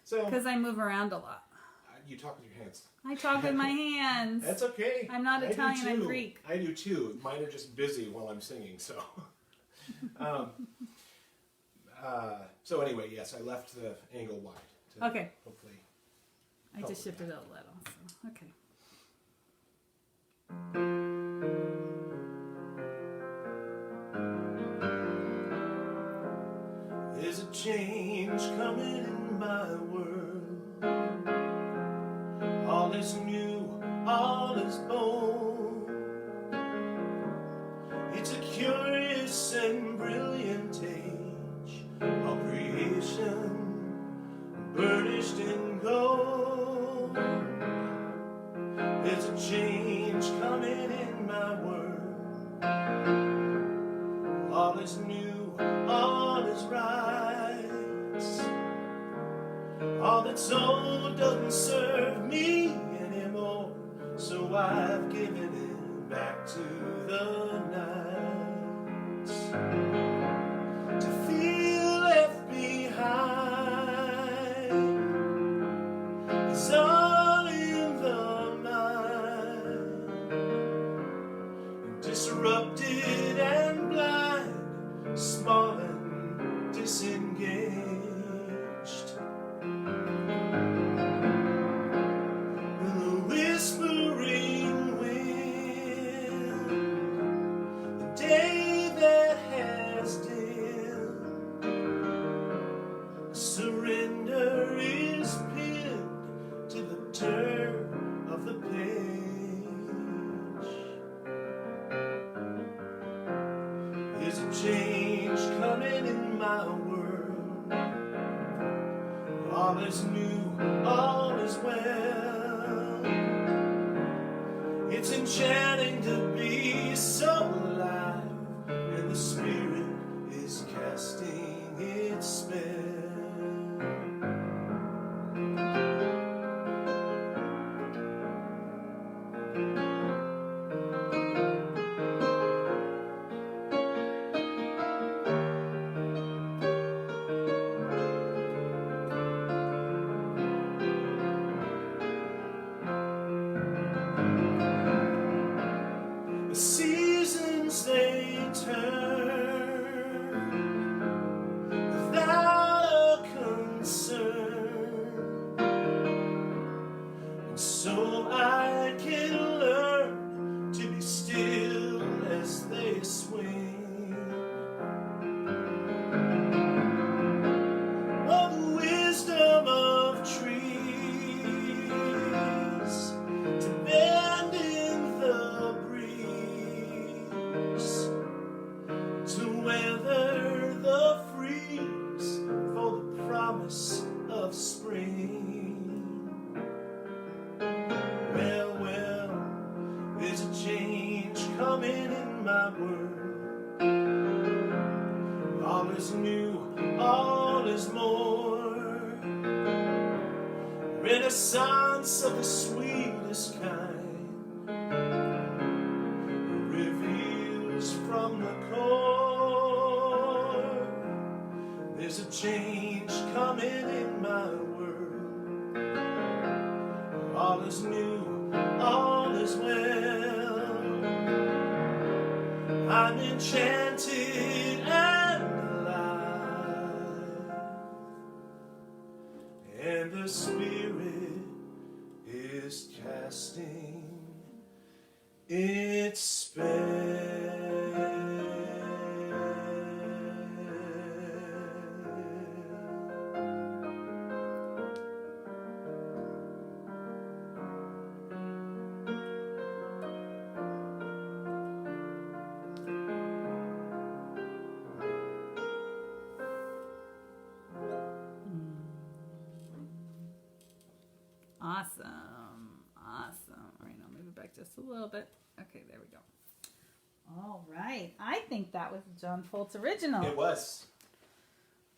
so Because I move around a lot. you talk with your hands. I talk with my hands. That's okay. I'm not I do Italian, I'm too. Greek. I do too. Mine are just busy while I'm singing. So, so anyway, yes, I left the angle wide. To Okay. Hopefully. I just shifted it a little. So. Okay. There's a change coming in my world. All is new, all is bold. It's a curious and brilliant age, all creation burnished in gold. There's a change coming in my world. All is new, all is right. All that's old doesn't serve me anymore, so I've given it back to the night. To feel left behind is all in the mind. Disrupted and blind, small and disengaged. The whispering wind, the day that has dimmed. Surrender is pinned to the turn of the page. There's a change coming in my world. All is new, all is well. It's enchanting to be so alive, and the spirit is casting its spell. The seasons they turn without a concern, and so I can learn to be still as they swing. Oh, the wisdom of trees to bend in the breeze, to weather the freeze for the promise of spring. Well, well, there's a change coming in my world. All is new, all is more. Renaissance of the sweetest kind reveals from the core. There's a change coming in my world. All is new, all is well. I'm enchanted and the Spirit is casting its spell. Awesome. All right, I'll move it back just a little bit. Okay, there we go. All right. I think that was John Foltz original. It was.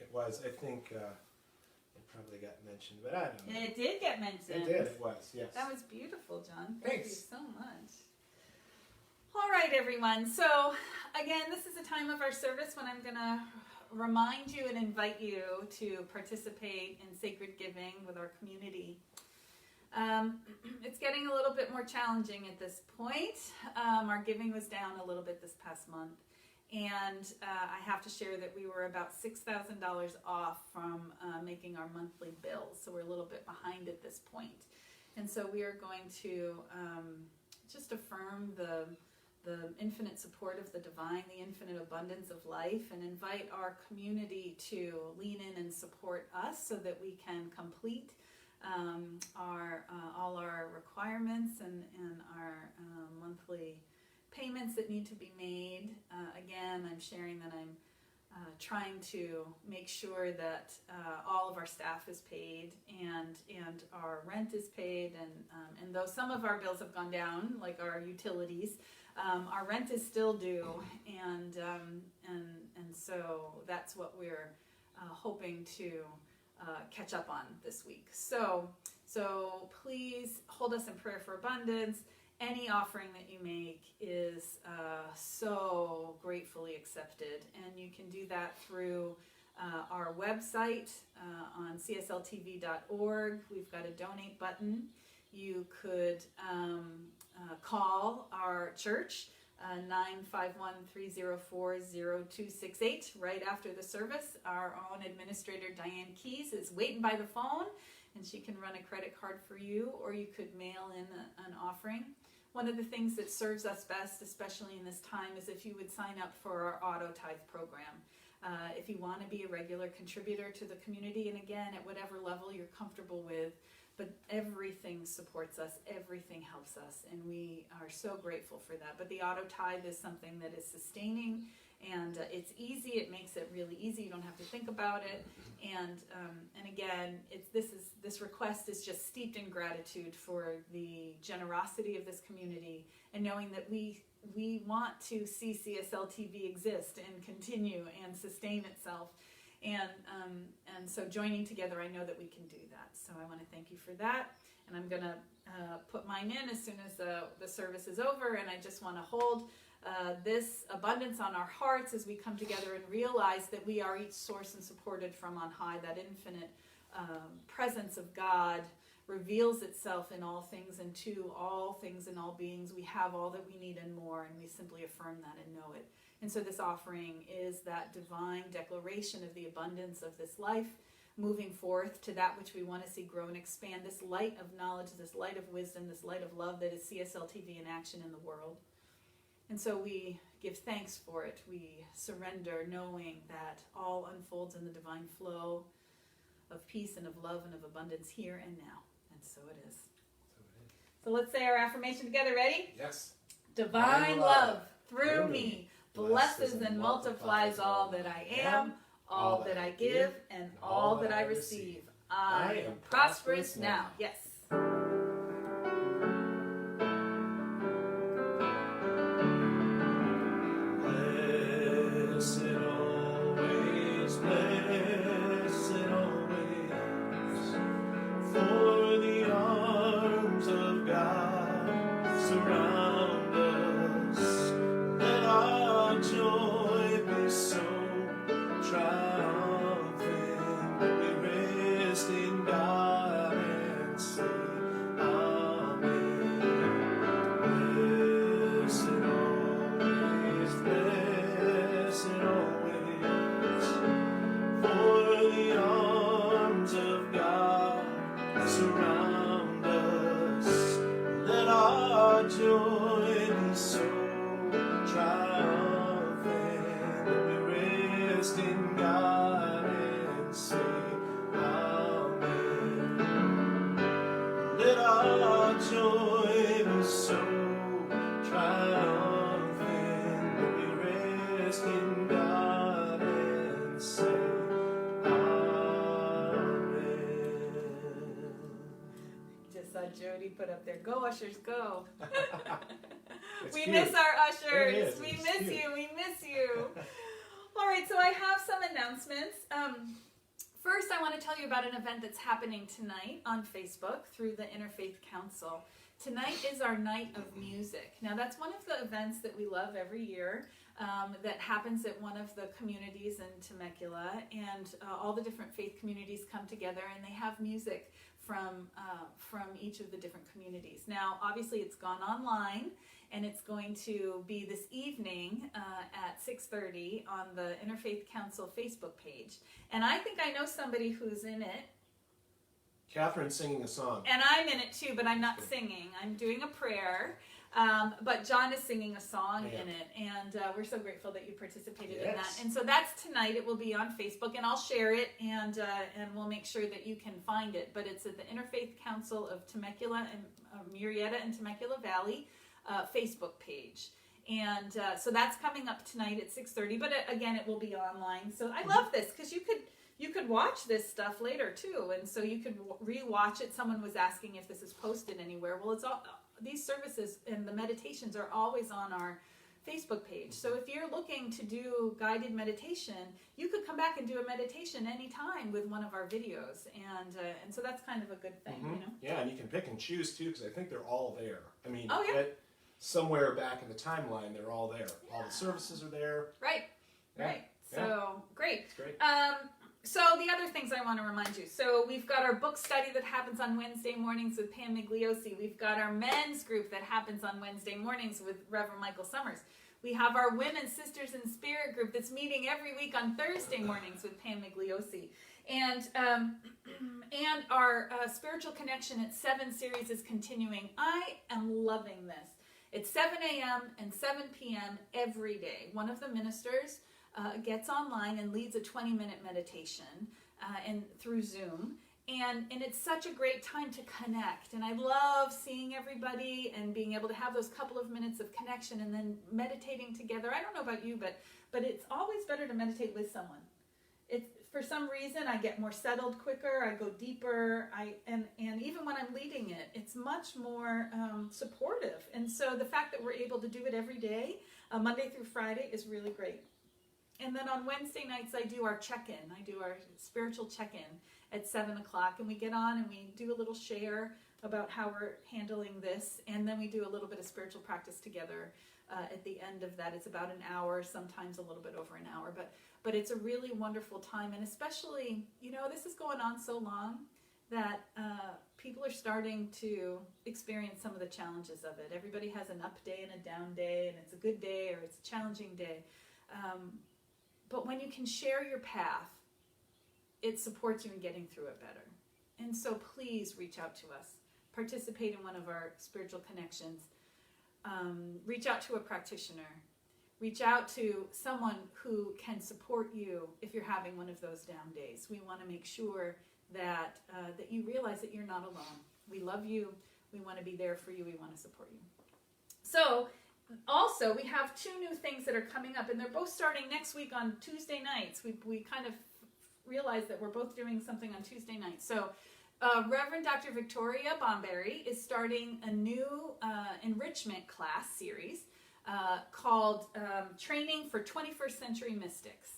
I think it probably got mentioned, but I don't know. It did get mentioned. It did. It was. Yes. That was beautiful, John. Thank Thanks. you so much. All right, everyone. So, again, this is a time of our service when I'm going to remind you and invite you to participate in sacred giving with our community. It's getting a little bit more challenging at this point. Our giving was down a little bit this past month. And I have to share that we were about $6,000 off from making our monthly bills. So we're a little bit behind at this point. And so we are going to just affirm the infinite support of the divine, the infinite abundance of life, and invite our community to lean in and support us so that we can complete all our requirements and our monthly payments that need to be made. Again, I'm sharing that I'm trying to make sure that all of our staff is paid and our rent is paid, and though some of our bills have gone down, like our utilities, our rent is still due, and so that's what we're hoping to catch up on this week. So please hold us in prayer for abundance. Any offering that you make is so gratefully accepted, and you can do that through our website on CSLTV.org. We've got a donate button. You could call our church, 951-304-0268, right after the service. Our own administrator, Diane Keys, is waiting by the phone, and she can run a credit card for you, or you could mail in an offering. One of the things that serves us best, especially in this time, is if you would sign up for our auto tithe program. If you want to be a regular contributor to the community, and again, at whatever level you're comfortable with, but everything supports us, everything helps us, and we are so grateful for that. But the auto tithe is something that is sustaining, and it's easy. It makes it really easy. You don't have to think about it. And again, this request is just steeped in gratitude for the generosity of this community, and knowing that we want to see CSLTV exist and continue and sustain itself. And so joining together, I know that we can do that. So I want to thank you for that. And I'm going to put mine in as soon as the service is over. And I just want to hold this abundance on our hearts as we come together and realize that we are each sourced and supported from on high. That infinite presence of God reveals itself in all things and to all things and all beings. We have all that we need and more, and we simply affirm that and know it. And so this offering is that divine declaration of the abundance of this life, moving forth to that which we want to see grow and expand, this light of knowledge, this light of wisdom, this light of love that is CSLTV in action in the world. And so we give thanks for it. We surrender knowing that all unfolds in the divine flow of peace and of love and of abundance here and now. And so it is. So let's say our affirmation together. Ready? Yes. Divine love through me blesses and multiplies all that I am, all that I give, and all that I receive. I am prosperous now. Yes. Blessed always, for the arms of God surround us. Let our joy be so triumphant. We rest in God and say, joy was so triumphant, that we rest in God and say, Amen. Just saw Jody put up there, "Go Ushers, go." We cute. miss our ushers. It is. We It's miss cute. you. We miss you. All right, so I have some announcements. First, I want to tell you about an event that's happening tonight on Facebook through the Interfaith Council. Tonight is our night of music. Now, that's one of the events that we love every year that happens at one of the communities in Temecula, and all the different faith communities come together and they have music from each of the different communities. Now, obviously, it's gone online, and it's going to be this evening at 6:30 on the Interfaith Council Facebook page. And I think I know somebody who's in it. Catherine's singing a song. And I'm in it too, but I'm not singing. I'm doing a prayer. But John is singing a song in it. And we're so grateful that you participated in that. And so that's tonight. It will be on Facebook, and I'll share it, and we'll make sure that you can find it. But it's at the Interfaith Council of Temecula and Murrieta and Temecula Valley Facebook page. And so that's coming up tonight at 6:30. But again, it will be online. So I love this because you could watch this stuff later too, and so you could re-watch it. Someone was asking if this is posted anywhere. Well, it's all these services and the meditations are always on our Facebook page. So if you're looking to do guided meditation, you could come back and do a meditation anytime with one of our videos, and so that's kind of a good thing, you know. Yeah, and you can pick and choose too, because I think they're all there. I mean, somewhere back in the timeline, they're all there. Yeah. All the services are there. Right. Yeah. Right. So great. It's great. So the other things I want to remind you. So we've got our book study that happens on Wednesday mornings with Pam Migliosi. We've got our men's group that happens on Wednesday mornings with Reverend Michael Summers. We have our Women Sisters in Spirit group that's meeting every week on Thursday mornings with Pam Migliosi. And our Spiritual Connection at 7 series is continuing. I am loving this. It's 7 a.m. and 7 p.m. every day. One of the ministers gets online and leads a 20-minute meditation and through Zoom. And it's such a great time to connect. And I love seeing everybody and being able to have those couple of minutes of connection and then meditating together. I don't know about you, but it's always better to meditate with someone. For some reason, I get more settled quicker. I go deeper. And even when I'm leading it, it's much more supportive. And so the fact that we're able to do it every day, Monday through Friday, is really great. And then on Wednesday nights, I do our check-in. I do our spiritual check-in at 7 o'clock. And we get on and we do a little share about how we're handling this. And then we do a little bit of spiritual practice together at the end of that. It's about an hour, sometimes a little bit over an hour. But it's a really wonderful time. And especially, this is going on so long that people are starting to experience some of the challenges of it. Everybody has an up day and a down day, and it's a good day or it's a challenging day. But when you can share your path, it supports you in getting through it better. And so please reach out to us. Participate in one of our spiritual connections. Reach out to a practitioner. Reach out to someone who can support you if you're having one of those down days. We want to make sure that you realize that you're not alone. We love you. We want to be there for you. We want to support you. So, also, we have 2 new things that are coming up, and they're both starting next week on Tuesday nights. We kind of realized that we're both doing something on Tuesday nights. So, Reverend Dr. Victoria Bomberry is starting a new enrichment class series called Training for 21st Century Mystics.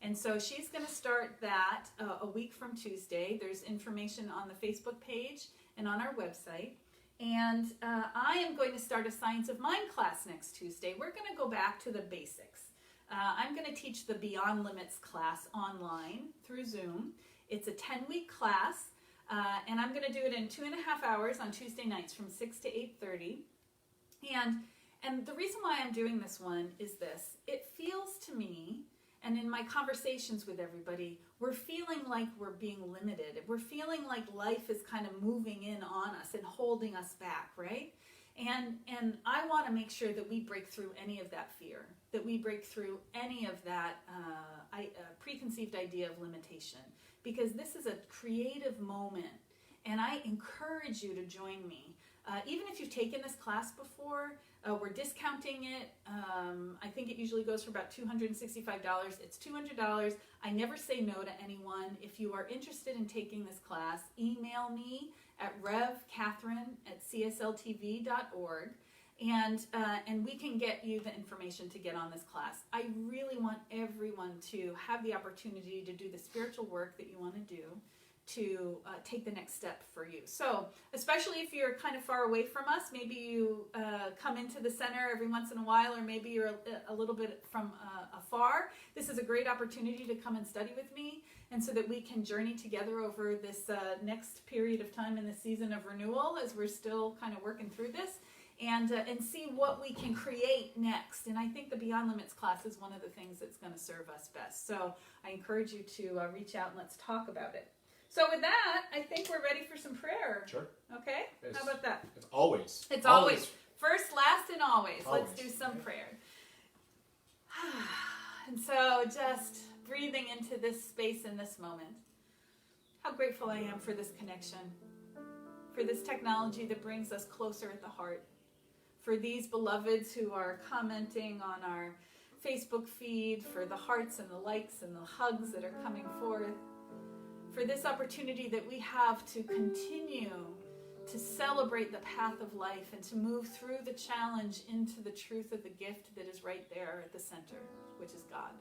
And so she's going to start that a week from Tuesday. There's information on the Facebook page and on our website. And I am going to start a Science of Mind class next Tuesday. We're going to go back to the basics. I'm going to teach the Beyond Limits class online through Zoom. It's a 10-week class, and I'm going to do it in 2.5 hours on Tuesday nights from 6 to 8:30. And the reason why I'm doing this one is this. It feels to me, and in my conversations with everybody, we're feeling like we're being limited. We're feeling like life is kind of moving in on us and holding us back, right? And I want to make sure that we break through any of that fear, that we break through any of that preconceived idea of limitation, because this is a creative moment, and I encourage you to join me even if you've taken this class before, we're discounting it. I think it usually goes for about $265. It's $200. I never say no to anyone. If you are interested in taking this class, email me at revkatherine@csltv.org. And we can get you the information to get on this class. I really want everyone to have the opportunity to do the spiritual work that you want to do to take the next step for you. So, especially if you're kind of far away from us, maybe you come into the center every once in a while, or maybe you're a little bit from afar, this is a great opportunity to come and study with me, and so that we can journey together over this next period of time in the season of renewal as we're still kind of working through this. And see what we can create next. And I think the Beyond Limits class is one of the things that's going to serve us best. So I encourage you to reach out and let's talk about it. So with that, I think we're ready for some prayer. Sure. Okay? How about that? It's always. It's always. First, last, and always. Always. Let's do some prayer. And so just breathing into this space in this moment. How grateful I am for this connection, for this technology that brings us closer at the heart. For these beloveds who are commenting on our Facebook feed, for the hearts and the likes and the hugs that are coming forth, for this opportunity that we have to continue to celebrate the path of life and to move through the challenge into the truth of the gift that is right there at the center, which is God.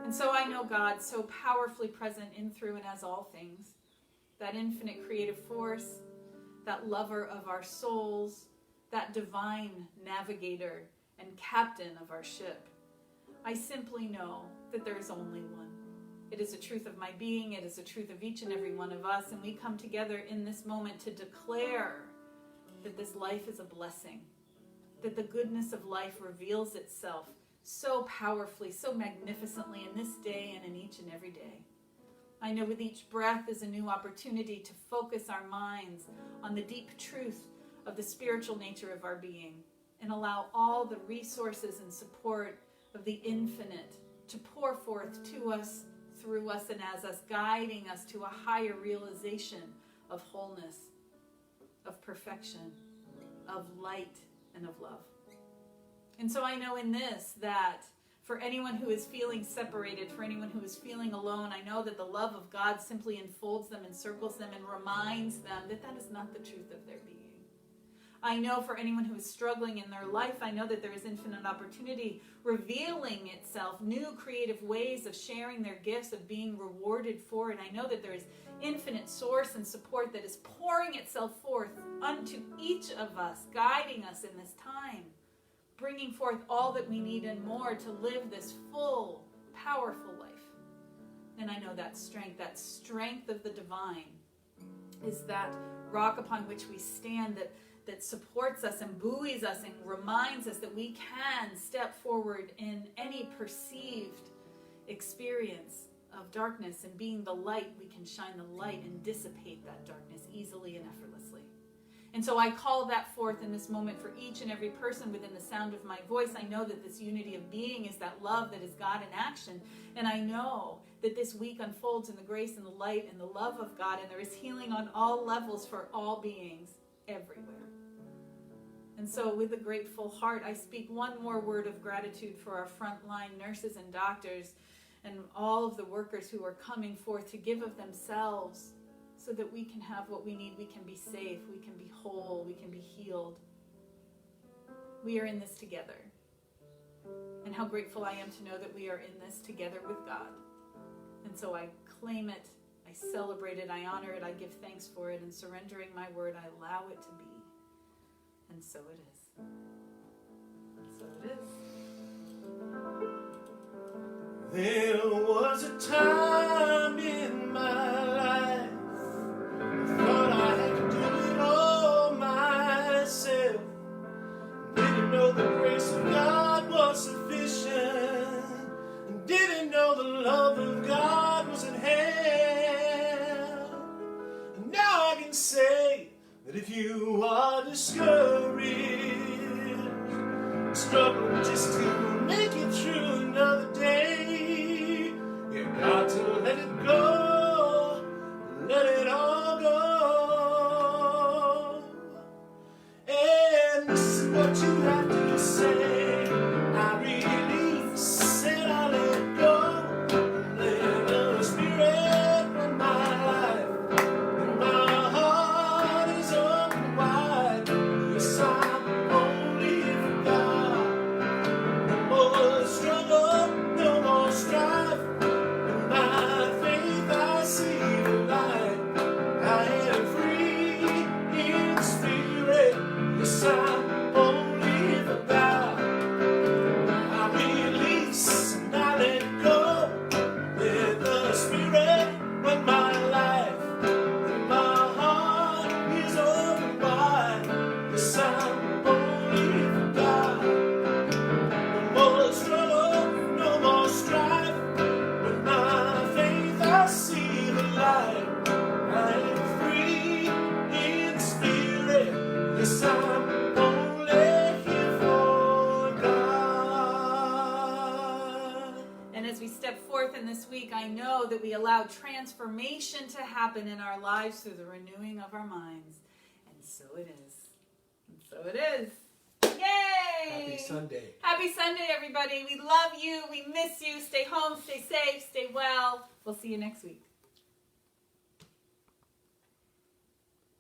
And so I know God so powerfully present in, through, and as all things, that infinite creative force, that lover of our souls, that divine navigator and captain of our ship. I simply know that there is only one. It is the truth of my being. It is the truth of each and every one of us. And we come together in this moment to declare that this life is a blessing, that the goodness of life reveals itself so powerfully, so magnificently in this day and in each and every day. I know with each breath is a new opportunity to focus our minds on the deep truth of the spiritual nature of our being, and allow all the resources and support of the infinite to pour forth to us, through us, and as us, guiding us to a higher realization of wholeness, of perfection, of light, and of love. And so I know in this that for anyone who is feeling separated, for anyone who is feeling alone, I know that the love of God simply enfolds them, encircles them, and reminds them that that is not the truth of their being. I know for anyone who is struggling in their life, I know that there is infinite opportunity revealing itself, new creative ways of sharing their gifts, of being rewarded for it. I know that there is infinite source and support that is pouring itself forth unto each of us, guiding us in this time, bringing forth all that we need and more to live this full, powerful life. And I know that strength of the divine is that rock upon which we stand, that supports us and buoys us and reminds us that we can step forward in any perceived experience of darkness, and being the light, we can shine the light and dissipate that darkness easily and effortlessly. And so I call that forth in this moment for each and every person within the sound of my voice. I know that this unity of being is that love that is God in action, and I know that this week unfolds in the grace and the light and the love of God, and there is healing on all levels for all beings everywhere. And so with a grateful heart, I speak one more word of gratitude for our frontline nurses and doctors and all of the workers who are coming forth to give of themselves so that we can have what we need. We can be safe, we can be whole, we can be healed. We are in this together. And how grateful I am to know that we are in this together with God. And so I claim it, I celebrate it, I honor it, I give thanks for it, and surrendering my word, I allow it to be. And so it is. So it is. There was a time in my life I thought I had to do it all myself. Didn't know the grace of God was sufficient, and didn't know the love of God was at hand. And now I can say that if you are discouraged, struggling just to make it through another day, you got to let it go, let it all go. allow transformation to happen in our lives through the renewing of our minds. And so it is. And so it is. Yay! Happy Sunday. Happy Sunday, everybody. We love you. We miss you. Stay home. Stay safe. Stay well. We'll see you next week.